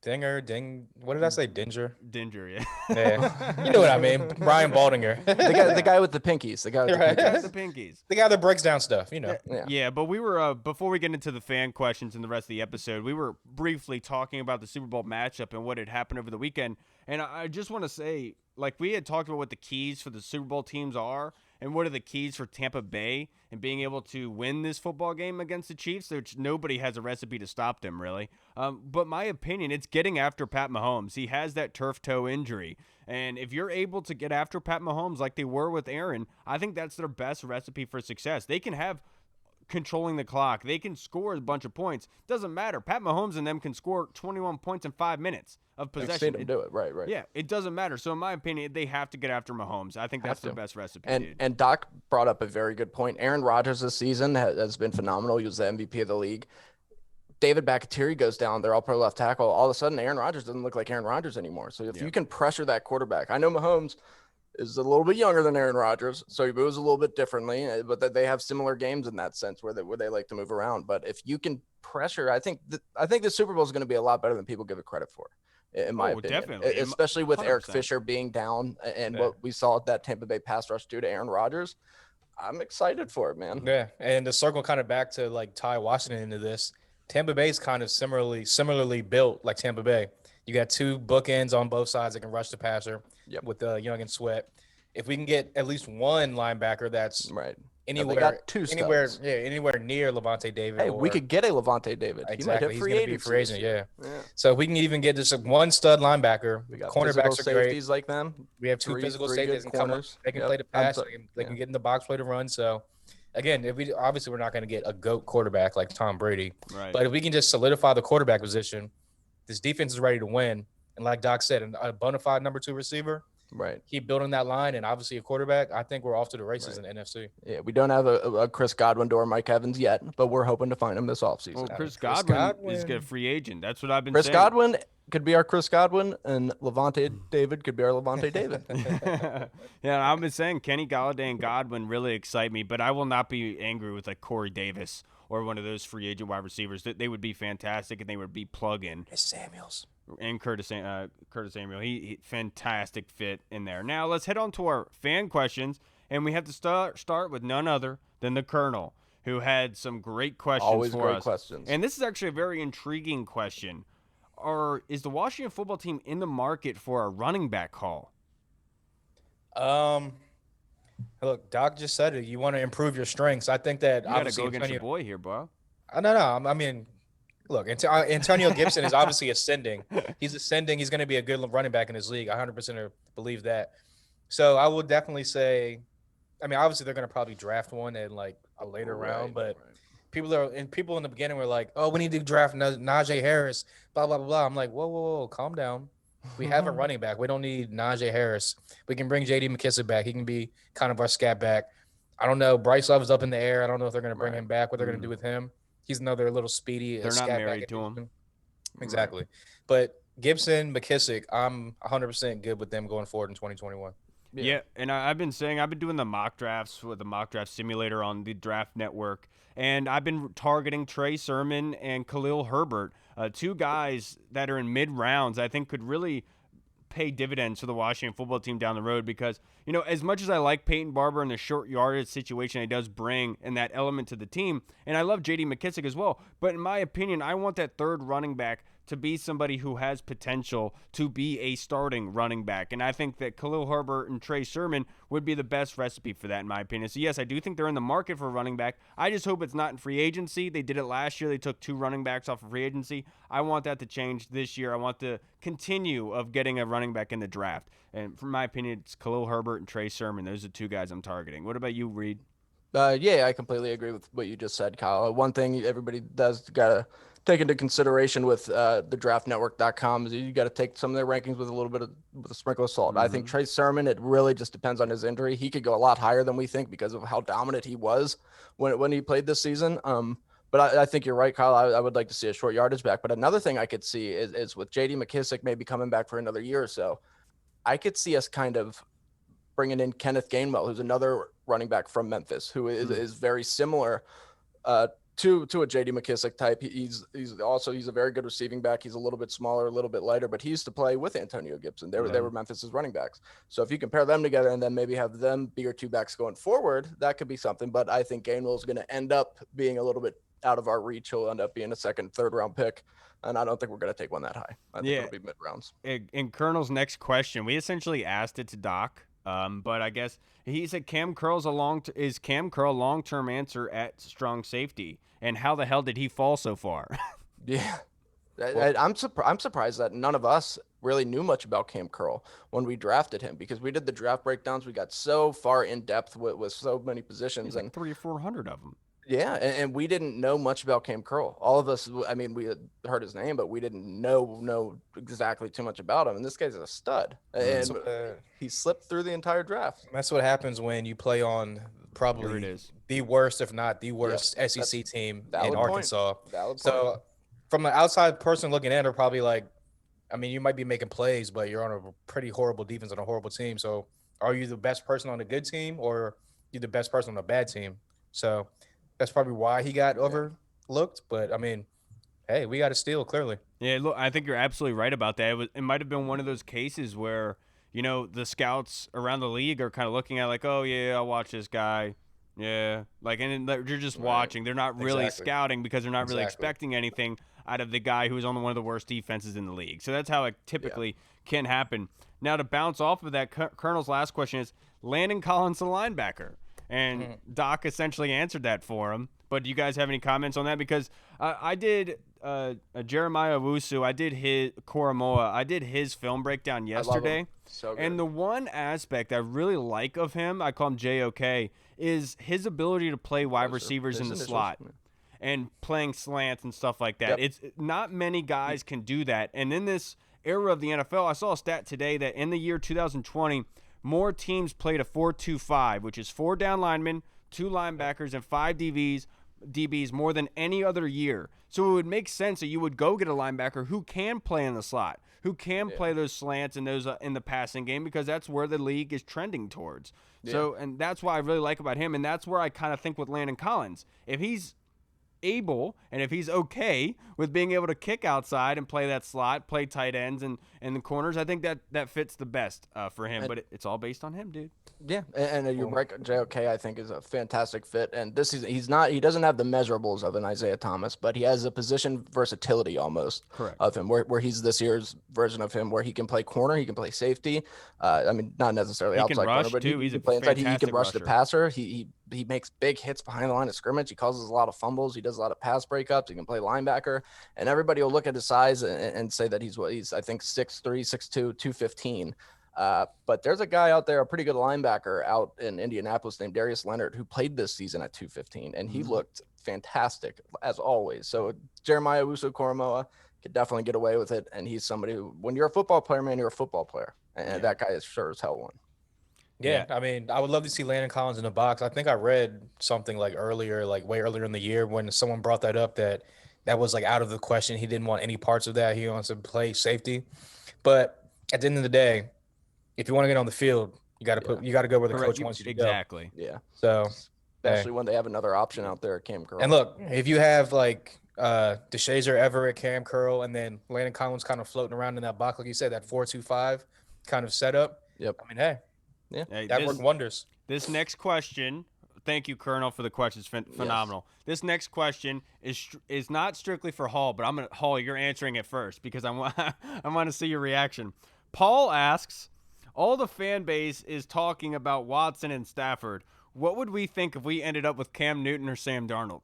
What did I say? Dinger, yeah. Yeah. You know what I mean. Brian Baldinger. the guy with the pinkies. The guy with the pinkies. The guy that breaks down stuff, you know. Yeah, but we were, before we get into the fan questions and the rest of the episode, we were briefly talking about the Super Bowl matchup and what had happened over the weekend. And I just want to say, like, we had talked about what the keys for the Super Bowl teams are and what are the keys for Tampa Bay and being able to win this football game against the Chiefs, which nobody has a recipe to stop them, really. But my opinion, it's getting after Pat Mahomes. He has that turf toe injury. And if you're able to get after Pat Mahomes like they were with Aaron, I think that's their best recipe for success. They can have controlling the clock. They can score a bunch of points. Doesn't matter. Pat Mahomes and them can score 21 points in 5 minutes of possession. I've seen them do it. Right. Yeah, it doesn't matter. So in my opinion, they have to get after Mahomes. I think that's their best recipe. And Doc brought up a very good point. Aaron Rodgers this season has been phenomenal. He was the MVP of the league. David Bakhtiari goes down. They're all pro left tackle. All of a sudden, Aaron Rodgers doesn't look like Aaron Rodgers anymore. So if you can pressure that quarterback, I know Mahomes is a little bit younger than Aaron Rodgers, so he moves a little bit differently, but they have similar games in that sense where they like to move around. But if you can pressure, I think the Super Bowl is going to be a lot better than people give it credit for, in my opinion. Definitely. Especially with 100%. Eric Fisher being down and what we saw that Tampa Bay pass rush do to Aaron Rodgers. I'm excited for it, man. Yeah, and to circle kind of back to like Ty Washington into this, Tampa Bay's kind of similarly built like Tampa Bay. You got two bookends on both sides that can rush the passer with Young and Sweat. If we can get at least one linebacker that's anywhere, got two studs. anywhere near Levante David. Hey, we could get a Levante David. Exactly. He's going to be a free agent, yeah. So if we can even get just one stud linebacker, we got cornerbacks are safeties great. Like them. We have two physical safeties that can come up. They can play the pass. They can get in the box, play the run. So again, if we obviously we're not going to get a GOAT quarterback like Tom Brady, Right. but if we can just solidify the quarterback position, this defense is ready to win. And like Doc said, a bona fide number 2 receiver, Right. keep building that line, and obviously a quarterback. I think we're off to the races in the NFC. Yeah, we don't have a Chris Godwin or Mike Evans yet, but we're hoping to find him this offseason. Well, Chris Godwin is a free agent. That's what I've been saying. Chris Godwin could be our Chris Godwin, and Levante David could be our Levante David. Yeah, I've been saying Kenny Golladay and Godwin really excite me, but I will not be angry with like Corey Davis or one of those free agent wide receivers. They would be fantastic, and they would be plug-in. It's Samuels. And Curtis Samuel. He fantastic fit in there. Now let's head on to our fan questions, and we have to start with none other than the Colonel, who had some great questions Always for great us. questions. And this is actually a very intriguing question. Is the Washington football team in the market for a running back haul? Look, Doc just said it. You want to improve your strengths. I think that You got to go against your boy here, bro. No. I mean, look, Antonio Gibson is obviously ascending. He's ascending. He's going to be a good running back in this league. I 100% believe that. So I would definitely say, I mean, obviously they're going to probably draft one in like a later round, but people in the beginning were like, oh, we need to draft Najee Harris, blah, blah, blah, blah. I'm like, whoa, calm down. We have a running back. We don't need Najee Harris. We can bring J.D. McKissick back. He can be kind of our scat back. I don't know. Bryce Love is up in the air. I don't know if they're going to bring him back, what they're going to do with him. He's another little speedy. They're not married to him. Exactly. But Gibson, McKissick, I'm 100% good with them going forward in 2021. Yeah, and I've been doing the mock drafts with the mock draft simulator on the Draft Network, and I've been targeting Trey Sermon and Khalil Herbert, 2 guys that are in mid-rounds I think could really pay dividends to the Washington football team down the road because, you know, as much as I like Peyton Barber and the short yardage situation he does bring and that element to the team, and I love J.D. McKissick as well, but in my opinion, I want that third running back to be somebody who has potential to be a starting running back. And I think that Khalil Herbert and Trey Sermon would be the best recipe for that, in my opinion. So, yes, I do think they're in the market for a running back. I just hope it's not in free agency. They did it last year. They took 2 running backs off of free agency. I want that to change this year. I want to continue of getting a running back in the draft. And from my opinion, it's Khalil Herbert and Trey Sermon. Those are 2 guys I'm targeting. What about you, Reed? Yeah, I completely agree with what you just said, Kyle. One thing everybody does got to take into consideration with the draftnetwork.com is you got to take some of their rankings with a sprinkle of salt. I think Trey Sermon, it really just depends on his injury. He could go a lot higher than we think because of how dominant he was when he played this season. But I think you're right, Kyle. I would like to see a short yardage back. But another thing I could see is with J.D. McKissick maybe coming back for another year or so, I could see us kind of bringing in Kenneth Gainwell, who's another running back from Memphis, who is very similar to a J.D. McKissick type. He's a very good receiving back. He's a little bit smaller, a little bit lighter, but he used to play with Antonio Gibson. They were Memphis's running backs. So if you compare them together and then maybe have them be your 2 backs going forward, that could be something. But I think Gainwell is going to end up being a little bit out of our reach. He'll end up being a 2nd, 3rd round pick. And I don't think we're going to take one that high. I think it'll be mid rounds. In Colonel's next question, we essentially asked it to Doc. But I guess he said Cam Curl's is Cam Curl long-term answer at strong safety, and how the hell did he fall so far? Yeah, I'm surprised that none of us really knew much about Cam Curl when we drafted him because we did the draft breakdowns. We got so far in depth with so many positions, like 300 or 400 of them. Yeah, and we didn't know much about Cam Curl. All of us, I mean, we had heard his name, but we didn't know exactly too much about him. And this guy's a stud, and he slipped through the entire draft. That's what happens when you play on probably the worst, if not the worst, SEC team in Arkansas. So from an outside person looking in, they're probably like, I mean, you might be making plays, but you're on a pretty horrible defense on a horrible team. So are you the best person on a good team or you the best person on a bad team? So that's probably why he got overlooked. But, I mean, hey, we got a steal, clearly. Yeah, look, I think you're absolutely right about that. It might have been one of those cases where, you know, the scouts around the league are kind of looking at like, oh, yeah, I'll watch this guy. Yeah. Like, and they're just watching. They're not really scouting because they're not really expecting anything out of the guy who's on one of the worst defenses in the league. So that's how it typically can happen. Now, to bounce off of that, Colonel's last question is, Landon Collins, the linebacker. And Doc essentially answered that for him. But do you guys have any comments on that? Because I did Jeremiah Owusu, I did his Koromoa, I did his film breakdown yesterday. So good. And the one aspect I really like of him, I call him JOK, is his ability to play wide receivers in the slot and playing slants and stuff like that. Yep. It's not many guys can do that. And in this era of the NFL, I saw a stat today that in the year 2020, more teams played a 4-2-5, which is 4 down linemen, 2 linebackers, and 5 DBs more than any other year. So it would make sense that you would go get a linebacker who can play in the slot, who can play those slants and those in the passing game, because that's where the league is trending towards. So, and that's why I really like about him, and that's where I kind of think with Landon Collins. If he's able and if he's okay with being able to kick outside and play that slot, play tight ends and the corners, I think that fits the best for him. But it's all based on him, dude. Yeah, and you're right. JOK, I think, is a fantastic fit. And this season, he doesn't have the measurables of an Isaiah Thomas, but he has a position versatility almost of him, where he's this year's version of him, where he can play corner, he can play safety. I mean, not necessarily he outside can rush corner, but too. he He's can a play inside. He fantastic can rush rusher. the passer. He makes big hits behind the line of scrimmage. He causes a lot of fumbles. He does a lot of pass breakups. He can play linebacker, and everybody will look at his size and say that he's I think 6'3", 6'2", 215. But there's a guy out there, a pretty good linebacker out in Indianapolis named Darius Leonard, who played this season at 215, and he looked fantastic as always. So Jeremiah Owusu-Koramoah could definitely get away with it, and he's somebody who, when you're a football player, man, you're a football player, and that guy is sure as hell one. Yeah, I mean, I would love to see Landon Collins in the box. I think I read something way earlier in the year, when someone brought that up, that was like out of the question. He didn't want any parts of that. He wants to play safety. But at the end of the day, if you want to get on the field, you got to go where the coach wants you to go. Exactly. Yeah. So especially when they have another option out there, Cam Curl. And look, if you have like DeShazer Everett, Cam Curl, and then Landon Collins kind of floating around in that box, like you said, that 4-2-5 kind of setup. Yep. I mean, hey, that worked wonders. This next question, thank you, Colonel, for the question. It's phenomenal. Yes. This next question is not strictly for Hall, but Hall, you're answering it first because I want to see your reaction. Paul asks, all the fan base is talking about Watson and Stafford. What would we think if we ended up with Cam Newton or Sam Darnold?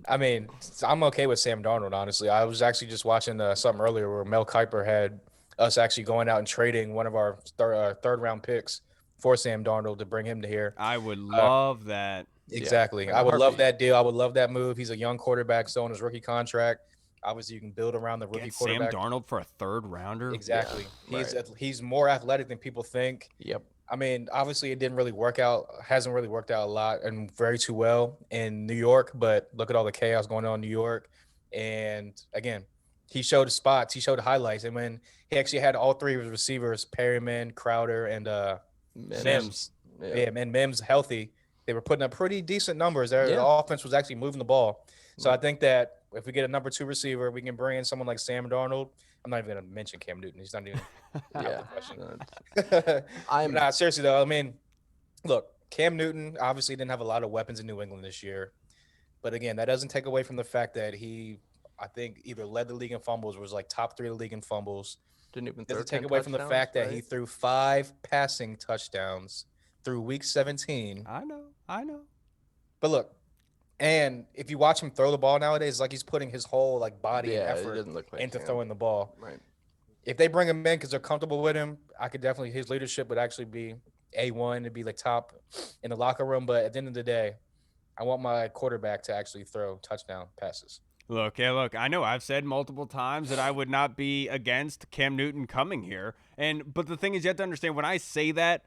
I mean, I'm okay with Sam Darnold, honestly. I was actually just watching something earlier where Mel Kiper had us actually going out and trading one of our third-round picks for Sam Darnold to bring him to here. I would love that. Exactly. Yeah. I would love that deal. I would love that move. He's a young quarterback still on his rookie contract. Obviously, you can build around the rookie quarterback. Sam Darnold for a third-rounder? Exactly. Yeah, he's more athletic than people think. Yep. I mean, obviously, it didn't really work out. Hasn't really worked out a lot and very too well in New York. But look at all the chaos going on in New York. And again, he showed the spots. He showed the highlights. And when he actually had all three of his receivers, Perryman, Crowder, and Mims. Yeah, and Mims healthy, they were putting up pretty decent numbers. The offense was actually moving the ball. So I think that if we get a number 2 receiver, we can bring in someone like Sam Darnold. I'm not even going to mention Cam Newton. He's not even out of the question. Nah, seriously, though, I mean, look, Cam Newton obviously didn't have a lot of weapons in New England this year. But, again, that doesn't take away from the fact that he, I think, either led the league in fumbles or was like top 3 of the league in fumbles. Doesn't take away from the fact that he threw 5 passing touchdowns through week 17. I know. But look, and if you watch him throw the ball nowadays, it's like he's putting his whole like body and effort into throwing the ball. Right. If they bring him in because they're comfortable with him, his leadership would actually be A1 to be like top in the locker room. But at the end of the day, I want my quarterback to actually throw touchdown passes. Look, I know I've said multiple times that I would not be against Cam Newton coming here. But the thing is, you have to understand, when I say that,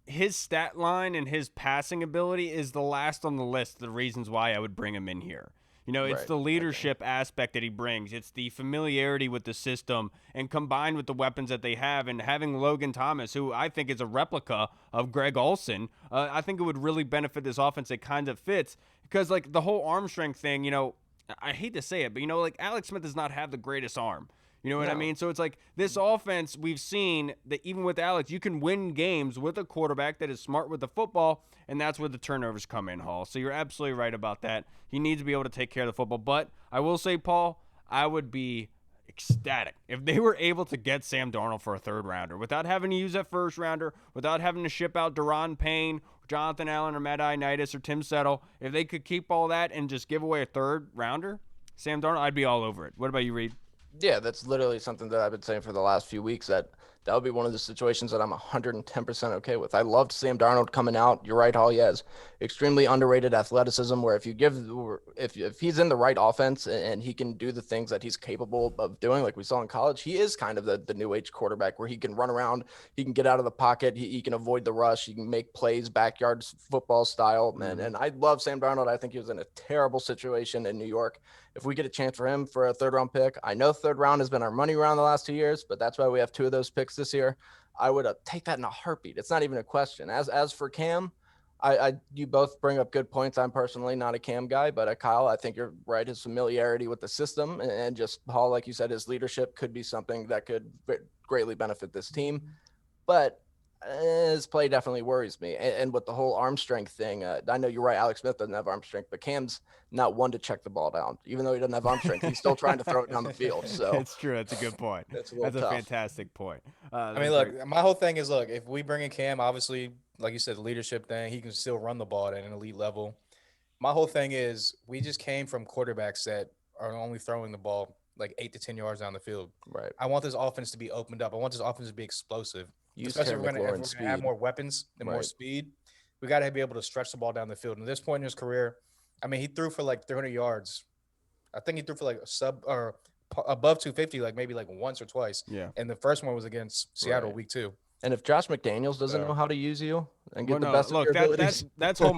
his stat line and his passing ability is the last on the list of the reasons why I would bring him in here. You know, it's the leadership aspect that he brings. It's the familiarity with the system, and combined with the weapons that they have, and having Logan Thomas, who I think is a replica of Greg Olsen, I think it would really benefit this offense. It kind of fits because, like, the whole arm strength thing, you know, I hate to say it, but, you know, like, Alex Smith does not have the greatest arm. You know what I mean? So it's like this offense, we've seen that even with Alex, you can win games with a quarterback that is smart with the football, and that's where the turnovers come in, Hall. So you're absolutely right about that. He needs to be able to take care of the football. But I will say, Paul, I would be ecstatic if they were able to get Sam Darnold for a third-rounder without having to use that first-rounder, without having to ship out Deron Payne Jonathan Allen or Matt Ioannidis or Tim Settle, if they could keep all that and just give away a third rounder, Sam Darnold, I'd be all over it. What about you, Reed? Yeah, that's literally something that I've been saying for the last few weeks, that would be one of the situations that I'm 110% okay with. I loved Sam Darnold coming out. You're right, Hall. He has extremely underrated athleticism, where if he's in the right offense and he can do the things that he's capable of doing, like we saw in college, he is kind of the new age quarterback, where he can run around, he can get out of the pocket, he can avoid the rush, he can make plays, backyard football style. And I love Sam Darnold. I think he was in a terrible situation in New York. If we get a chance for him for a third-round pick, I know third round has been our money round the last 2 years, but that's why we have 2 of those picks this year. I would take that in a heartbeat. It's not even a question. As for Cam, you both bring up good points. I'm personally not a Cam guy, but Kyle, I think you're right. His familiarity with the system and just Hall, like you said, his leadership could be something that could greatly benefit this team. But his play definitely worries me. And with the whole arm strength thing, I know you're right, Alex Smith doesn't have arm strength, but Cam's not one to check the ball down. Even though he doesn't have arm strength, he's still trying to throw it down the field. So it's true. That's a good point. That's a fantastic point. I mean, look, my whole thing is, look, if we bring in Cam, obviously, like you said, the leadership thing, he can still run the ball at an elite level. My whole thing is, we just came from quarterbacks that are only throwing the ball like 8 to 10 yards down the field. Right. I want this offense to be opened up. I want this offense to be explosive. Especially if we're going to have more weapons and more speed, we got to be able to stretch the ball down the field. And at this point in his career, I mean, he threw for like 300 yards. I think he threw for like above 250, like maybe like once or twice. Yeah. And the first one was against Seattle week 2. And if Josh McDaniels doesn't know how to use you and get the best of your abilities, that's whole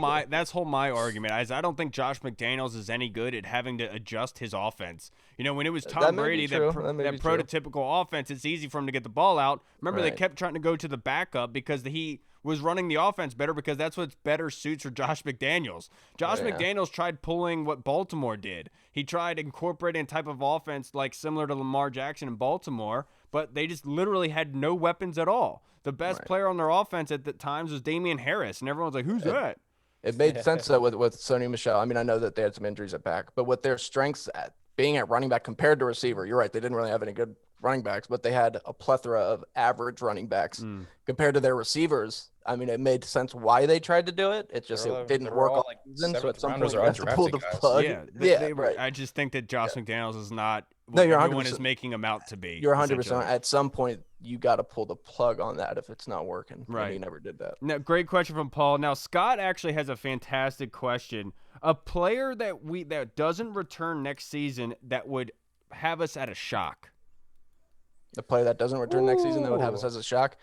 my argument. I don't think Josh McDaniels is any good at having to adjust his offense. You know, when it was Tom Brady, that prototypical offense, it's easy for him to get the ball out. Remember, they kept trying to go to the backup because he was running the offense better, because that's what better suits for Josh McDaniels. McDaniels tried pulling what Baltimore did. He tried incorporating a type of offense like similar to Lamar Jackson in Baltimore, but they just literally had no weapons at all. The best player on their offense at the times was Damian Harris, and everyone's like, who's that? It made sense though with Sony Michel. I mean, I know that they had some injuries at back, but with their strengths at being at running back compared to receiver, you're right, they didn't really have any good running backs, but they had a plethora of average running backs compared to their receivers. I mean, it made sense why they tried to do it. It just it didn't work all season, so at some point you have to pull the plug. Right. I just think that Josh McDaniels is not what everyone is making him out to be. You're 100%. At some point, you got to pull the plug on that if it's not working. Right. And he never did that. Now, great question from Paul. Now, Scott actually has a fantastic question. A player that doesn't return next season that would have us at a shock. The player that doesn't return next season that would have us as a shock.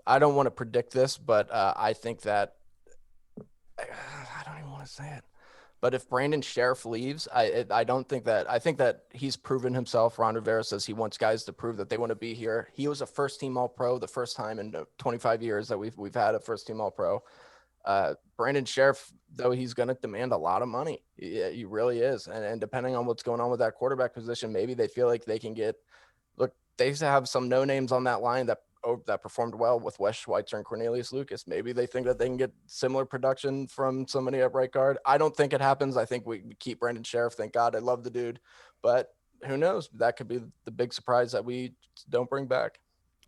I don't want to predict this, but I think that I don't even want to say it. But if Brandon Sheriff leaves, I don't think that. I think that he's proven himself. Ron Rivera says he wants guys to prove that they want to be here. He was a first-team All-Pro the first time in 25 years that we've had a first-team All-Pro. Brandon Sheriff, though, he's going to demand a lot of money. He really is. And depending on what's going on with that quarterback position, maybe they feel like they can get – look, they used to have some no-names on that line that performed well with Wes Schweitzer and Cornelius Lucas. Maybe they think that they can get similar production from somebody at right guard. I don't think it happens. I think we keep Brandon Sheriff. Thank God. I love the dude. But who knows? That could be the big surprise that we don't bring back.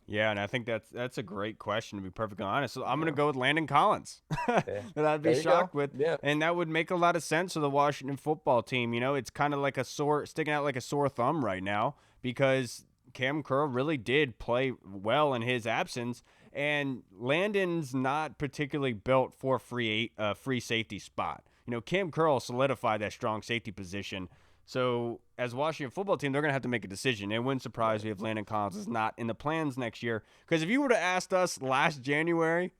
Yeah, and I think that's a great question, to be perfectly honest. So I'm going to go with Landon Collins. That I'd be shocked with. Yeah. And that would make a lot of sense for the Washington football team. You know, it's kind of like sticking out like a sore thumb right now, because Cam Curl really did play well in his absence, and Landon's not particularly built for free safety spot. You know, Cam Curl solidified that strong safety position. So as a Washington football team, they're going to have to make a decision. It wouldn't surprise me if Landon Collins is not in the plans next year, because if you would have asked us last January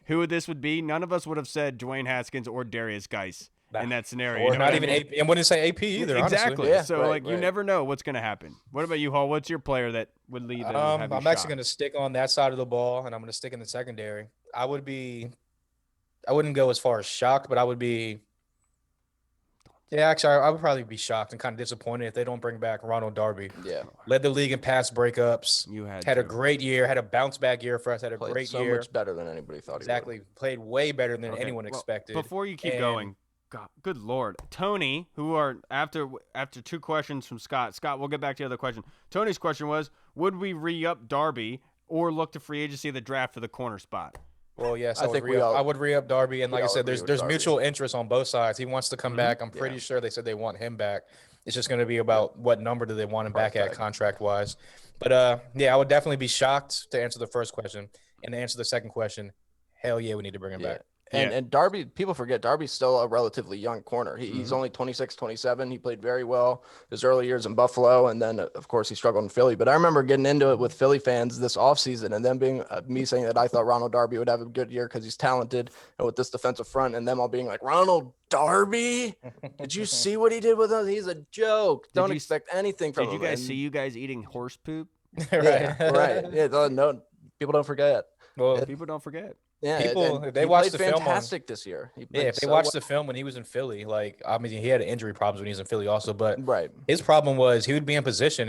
who this would be, none of us would have said Dwayne Haskins or Darius Geis. In that scenario, or not even AP, and wouldn't say AP either. Exactly. Honestly. Yeah, so you never know what's going to happen. What about you, Hall? What's your player that would lead them? I'm actually going to stick on that side of the ball, and I'm going to stick in the secondary. I wouldn't go as far as shocked, but I would be. Yeah, actually, I would probably be shocked and kind of disappointed if they don't bring back Ronald Darby. Yeah, led the league in pass breakups. Had a great year, had a bounce back year for us. Had a great year. So much better than anybody thought. Exactly, he would. Played way better than anyone expected. Before you keep going. God, good Lord. Tony, after 2 questions from Scott, we'll get back to the other question. Tony's question was, would we re-up Darby or look to free agency of the draft for the corner spot? Well, yes, I think I would re-up Darby, and like I said, there's Darby. mutual interest on both sides. He wants to come back. I'm pretty sure they said they want him back. It's just going to be about what number do they want him back at contract-wise. But yeah, I would definitely be shocked to answer the first question, and to answer the second question, hell yeah, we need to bring him back. And Darby, people forget Darby's still a relatively young corner. He's only 26, 27. He played very well his early years in Buffalo. And then, of course, he struggled in Philly. But I remember getting into it with Philly fans this offseason and then being me saying that I thought Ronald Darby would have a good year because he's talented and with this defensive front. And them all being like, Ronald Darby? Did you see what he did with us? He's a joke. Don't expect anything from him. Did you guys see you guys eating horse poop? Right. Yeah, no, people don't forget. Well, people don't forget. Yeah, people if they watched the film fantastic this year. If they watched the film when he was in Philly, like I mean, he had injury problems when he was in Philly also, but his problem was he would be in position.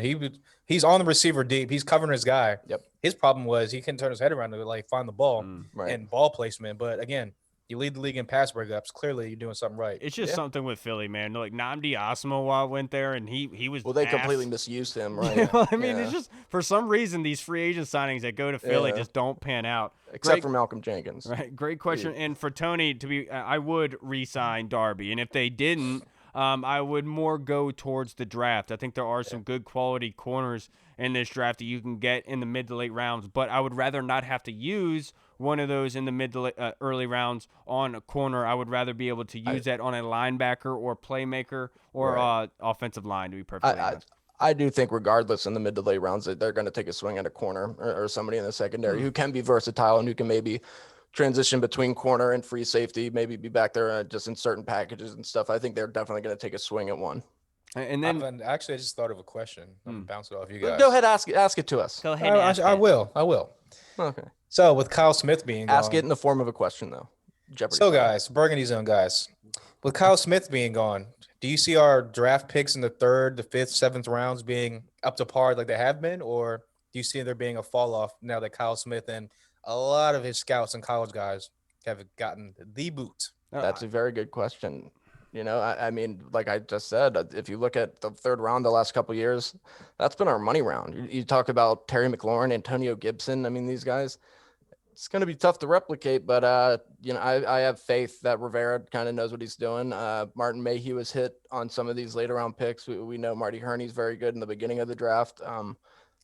He's on the receiver deep. He's covering his guy. Yep. His problem was he couldn't turn his head around to like find the ball and ball placement. But again, you lead the league in pass breakups. Clearly, you're doing something right. It's just something with Philly, man. Like Nnamdi Asomugha went there, and he was. Well, they completely misused him, right? I mean, it's just for some reason these free agent signings that go to Philly just don't pan out. Except for Malcolm Jenkins. Right. Great question. Yeah. And for Tony I would re-sign Darby, and if they didn't, I would more go towards the draft. I think there are some good quality corners in this draft that you can get in the mid to late rounds, but I would rather not have to use one of those in the mid to early rounds on a corner. I would rather be able to use that on a linebacker or playmaker or offensive line, to be perfectly honest. I do think regardless in the mid to late rounds that they're going to take a swing at a corner or somebody in the secondary who can be versatile and who can maybe transition between corner and free safety, maybe be back there just in certain packages and stuff. I think they're definitely going to take a swing at one. And then actually, I just thought of a question. I'm gonna bounce it off you guys. Go ahead, ask it to us. Go ahead. I will. Okay. So with Kyle Smith being ask it in the form of a question though. Jeopardy. So guys, Burgundy Zone guys, with Kyle Smith being gone, do you see our draft picks in the 3rd, the 5th, 7th rounds being up to par like they have been, or do you see there being a fall off now that Kyle Smith and a lot of his scouts and college guys have gotten the boot? That's a very good question. You know, I mean, like I just said, if you look at the 3rd round the last couple of years, that's been our money round. You talk about Terry McLaurin, Antonio Gibson. I mean, these guys, it's going to be tough to replicate, but, you know, I have faith that Rivera kind of knows what he's doing. Martin Mayhew was hit on some of these later round picks. We know Marty Hurney is very good in the beginning of the draft.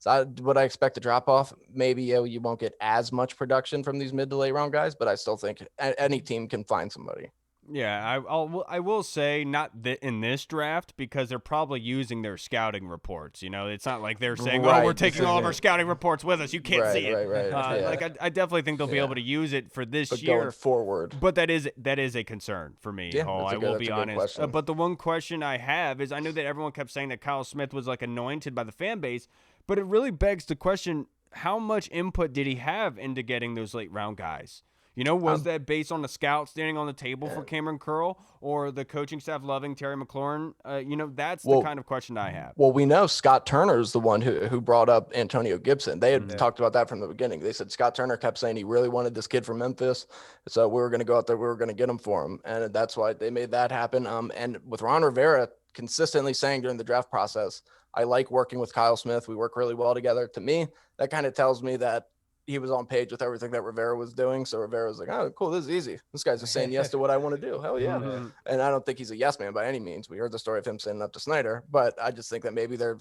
So would I expect a drop off? Maybe you won't get as much production from these mid to late round guys, but I still think any team can find somebody. Yeah, I will say not in this draft because they're probably using their scouting reports. You know, it's not like they're saying, we're taking all of our scouting reports with us. You can't see it. Right. Like I definitely think they'll be able to use it for this year. Going forward. But that is a concern for me, Hall. I will be honest. But the one question I have is I know that everyone kept saying that Kyle Smith was like anointed by the fan base, but it really begs the question, how much input did he have into getting those late round guys? You know, was that based on the scout standing on the table for Cameron Curl or the coaching staff loving Terry McLaurin? You know, that's the kind of question I have. Well, we know Scott Turner is the one who brought up Antonio Gibson. They had talked about that from the beginning. They said Scott Turner kept saying he really wanted this kid from Memphis. So we were going to go out there. We were going to get him for him. And that's why they made that happen. And with Ron Rivera consistently saying during the draft process, I like working with Kyle Smith. We work really well together. To me, that kind of tells me that he was on page with everything that Rivera was doing. So Rivera was like, oh, cool. This is easy. This guy's just saying yes to what I want to do. Hell yeah. And I don't think he's a yes man by any means. We heard the story of him sending up to Snyder, but I just think that maybe they're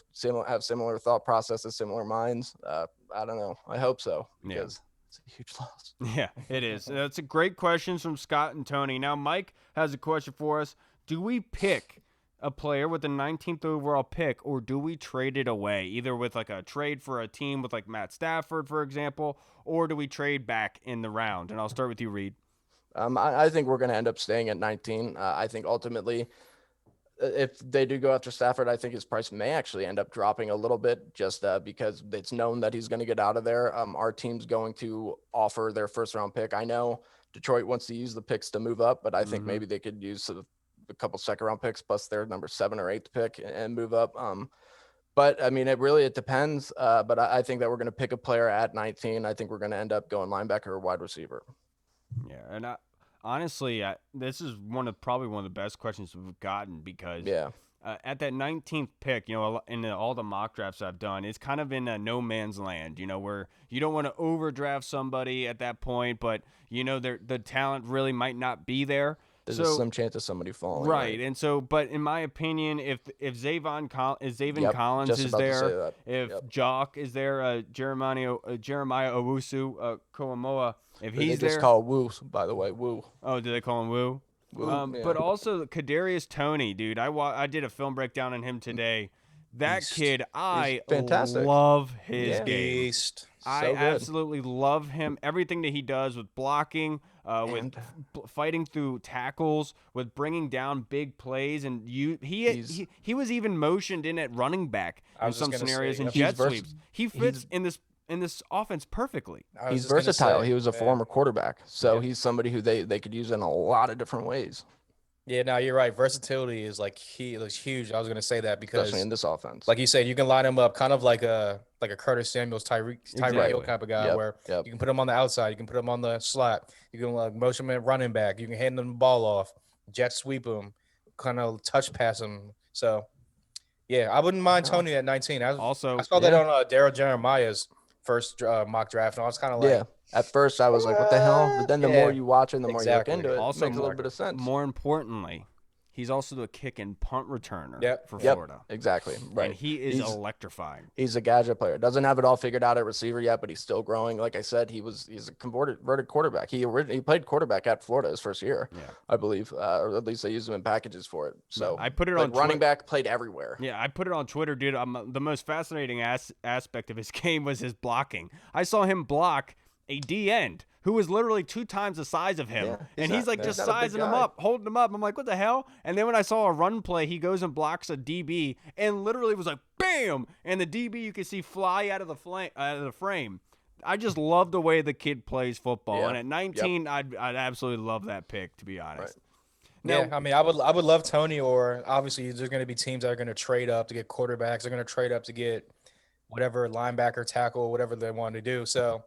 have similar thought processes, similar minds. I don't know. I hope so because it's a huge loss. Yeah, it is. That's a great question from Scott and Tony. Now, Mike has a question for us. Do we pick a player with the 19th overall pick, or do we trade it away, either with like a trade for a team with like Matt Stafford, for example, or do we trade back in the round? And I'll start with you, Reed. I think we're going to end up staying at 19. I think ultimately, if they do go after Stafford, I think his price may actually end up dropping a little bit just because it's known that he's going to get out of there. Our team's going to offer their 1st round pick. I know Detroit wants to use the picks to move up, but I think maybe they could use a couple 2nd round picks plus their number 7 or 8th pick and move up. But I mean, it depends. But I think that we're going to pick a player at 19. I think we're going to end up going linebacker or wide receiver. Yeah. And honestly, this is probably one of the best questions we've gotten because at that 19th pick, in all the mock drafts I've done, it's kind of in a no man's land, where you don't want to overdraft somebody at that point, but the talent really might not be there. There's some chance of somebody falling. Right. And so, but in my opinion, if Zavon Collins is there, if Jock is there, Jeremiah Owusu Koamoa, if he's there. They just call Woo, by the way, Woo. Oh, do they call him Woo? But also Kadarius Toney, dude. I did a film breakdown on him today. That kid, I love his game. I absolutely love him. Everything that he does with blocking, with fighting through tackles, with bringing down big plays, and he was even motioned in at running back in some scenarios in jet sweeps. He fits in this offense perfectly. He's versatile. He was a former quarterback, so he's somebody who they could use in a lot of different ways. Yeah, no, you're right. Versatility is huge. I was going to say that because especially in this offense, like you said, you can line him up kind of like a Curtis Samuels, Tyreek Hill type of guy, where you can put him on the outside, you can put him on the slot, you can motion him at running back, you can hand him the ball off, jet sweep him, kind of touch pass him. So, yeah, I wouldn't mind Toney at 19. I saw that on Daryl Jeremiah's first mock draft, and I was kind of like, at first I was like, what the hell? But then the more you watch it, the more you look into it, also, it makes a little bit of sense. More importantly, he's also the kick and punt returner for Florida. Exactly. Right. And he's electrifying. He's a gadget player. Doesn't have it all figured out at receiver yet, but he's still growing. Like I said, he's a converted quarterback. He played quarterback at Florida his first year, I believe, or at least they used him in packages for it. So I put it on running back, played everywhere. Yeah, I put it on Twitter, dude. The most fascinating aspect of his game was his blocking. I saw him block a D end who was literally 2 times the size of him. And he's just sizing him up, holding him up. I'm like, what the hell? And then when I saw a run play, he goes and blocks a DB and literally was like, bam! And the DB you could see fly out of the frame. I just love the way the kid plays football. Yeah. And at 19, I'd absolutely love that pick, to be honest. Right. Now, I mean, I would love Toney, or obviously there's going to be teams that are going to trade up to get quarterbacks. They're going to trade up to get whatever linebacker, tackle, whatever they want to do. So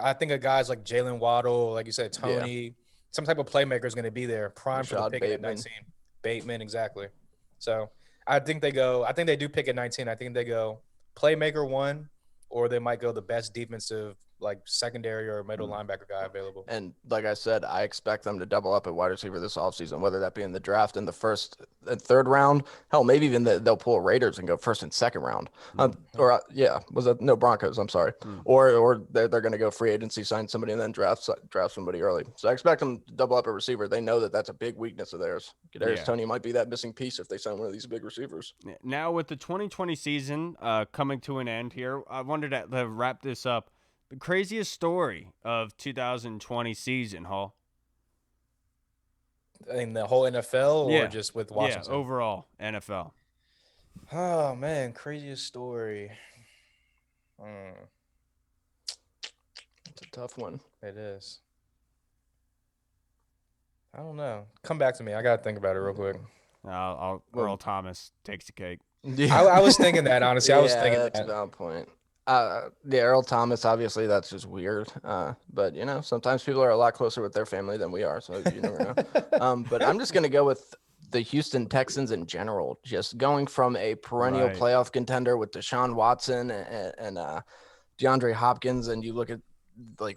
I think of guys like Jalen Waddle, like you said, Toney, some type of playmaker is going to be there, prime for the pick at 19. Bateman, exactly. So I think they do pick at 19. I think they go playmaker 1, or they might go the best defensive, like secondary or middle linebacker guy available. And like I said, I expect them to double up at wide receiver this offseason, whether that be in the draft in the first and third round. Hell, maybe even they'll pull Raiders and go first and second round. Broncos, I'm sorry. Or they're going to go free agency, sign somebody, and then draft somebody early. So I expect them to double up at receiver. They know that that's a big weakness of theirs. Kadarius Toney might be that missing piece if they sign one of these big receivers. Now with the 2020 season coming to an end here, I wanted to wrap this up. The craziest story of 2020 season, Hall? In the whole NFL or just with Washington? Yeah, overall, NFL. Oh, man, craziest story. It's a tough one. It is. I don't know. Come back to me. I got to think about it real quick. Earl Thomas takes the cake. I was thinking that, honestly. I was thinking that's a valid point. Earl Thomas, obviously, that's just weird. But, sometimes people are a lot closer with their family than we are, so you never know. But I'm just going to go with the Houston Texans in general, just going from a perennial playoff contender with Deshaun Watson and DeAndre Hopkins, and you look at,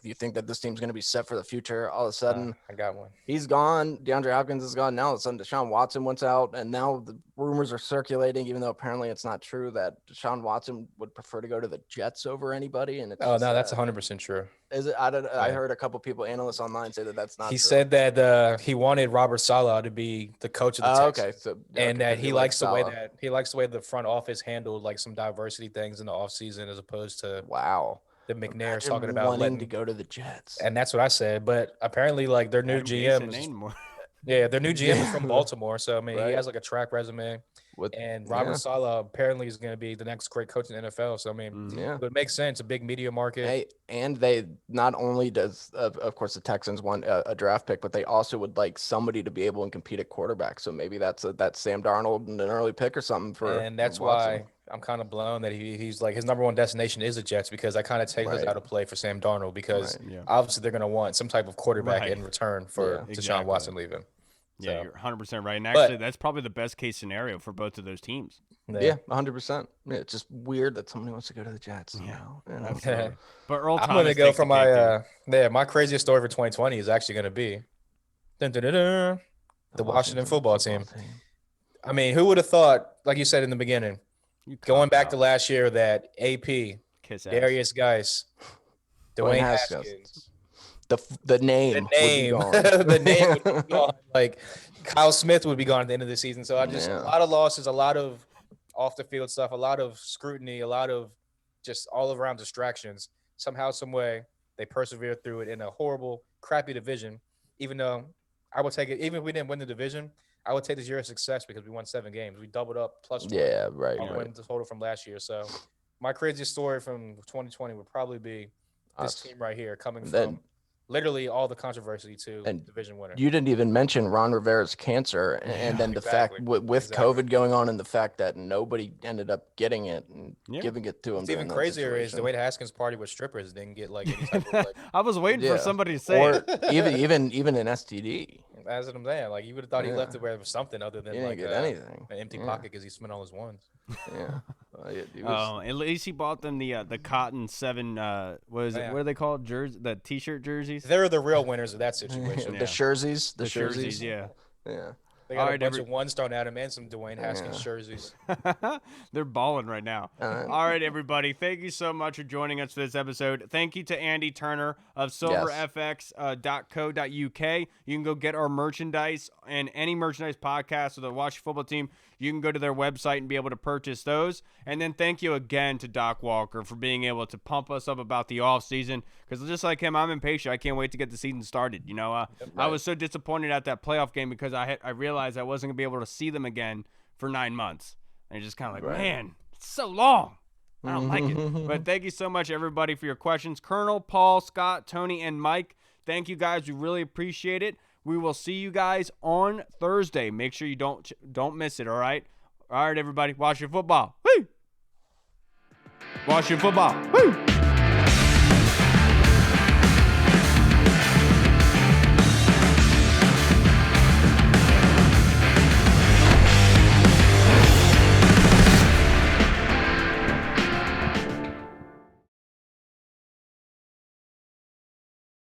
you think that this team's going to be set for the future. All of a sudden, I got one. He's gone. DeAndre Hopkins is gone. Now all of a sudden, Deshaun Watson went out, and now the rumors are circulating, even though apparently it's not true, that Deshaun Watson would prefer to go to the Jets over anybody. And that's 100% true. Is it? I heard a couple people, analysts online, say that that's not. He true. said that he wanted Robert Saleh to be the coach of the Texans. And that he likes the way the front office handled some diversity things in the offseason as opposed to the McNair's talking about wanting to go to the Jets. And that's what I said. But apparently, their new GM their new GM is from Baltimore. So, I mean, he has a track resume. And Robert Saleh apparently is going to be the next great coach in the NFL. So, I mean, it makes sense. A big media market. Hey, and they not only does, of course, the Texans want a draft pick, but they also would like somebody to be able to compete at quarterback. So maybe that's Sam Darnold and an early pick or something for. And that's why I'm kind of blown that he's his number one destination is the Jets, because I kind of take this out of play for Sam Darnold, because obviously they're going to want some type of quarterback in return for Deshaun Watson leaving. Yeah, So. you're 100% right. And actually, that's probably the best case scenario for both of those teams. Yeah, 100%. Yeah, it's just weird that somebody wants to go to the Jets. Yeah, Absolutely. But Earl I'm Thomas going to go for my my craziest story for 2020 is actually going to be the Washington football team. I mean, who would have thought, like you said in the beginning, going back to last year, that AP, Darius Geis, Dwayne Haskins, the name would be gone. The name would be gone. Like Kyle Smith would be gone at the end of the season. So a lot of losses, a lot of off the field stuff, a lot of scrutiny, a lot of just all around distractions. Somehow, some way, they persevered through it in a horrible, crappy division. Even though I would take it, even if we didn't win the division, I would take this year as success because we won 7 games. We doubled up plus 1. Yeah, right. Win the total from last year. So my craziest story from 2020 would probably be this team right here coming from literally all the controversy to division winner. You didn't even mention Ron Rivera's cancer, and then the fact with COVID going on, and the fact that nobody ended up getting it and giving it to him. What's even crazier is the way the Haskins party with strippers didn't get like any type of like. I was waiting for somebody to say it. even an STD. That's what I'm saying. Like you would have thought he left it with something other than like anything, an empty pocket because he spent all his ones. Yeah. At least he bought them the cotton 7. What is it? What are they called? The T-shirt jerseys. They're the real winners of that situation. The jerseys. The jerseys. Yeah. They got a bunch of ones thrown at him and some Dwayne Haskins jerseys. They're balling right now. All right, everybody. Thank you so much for joining us for this episode. Thank you to Andy Turner of silverfx.co.uk. You can go get our merchandise and any merchandise podcast of the Washington football team. You can go to their website and be able to purchase those. And then thank you again to Doc Walker for being able to pump us up about the offseason. Because just like him, I'm impatient. I can't wait to get the season started. You know, I was so disappointed at that playoff game because I realized I wasn't going to be able to see them again for 9 months. And just kind of like, man, it's so long. I don't like it. But thank you so much, everybody, for your questions. Colonel, Paul, Scott, Tony, and Mike, thank you guys. We really appreciate it. We will see you guys on Thursday. Make sure you don't miss it, all right? All right, everybody. Watch your football. Woo! Watch your football. Woo!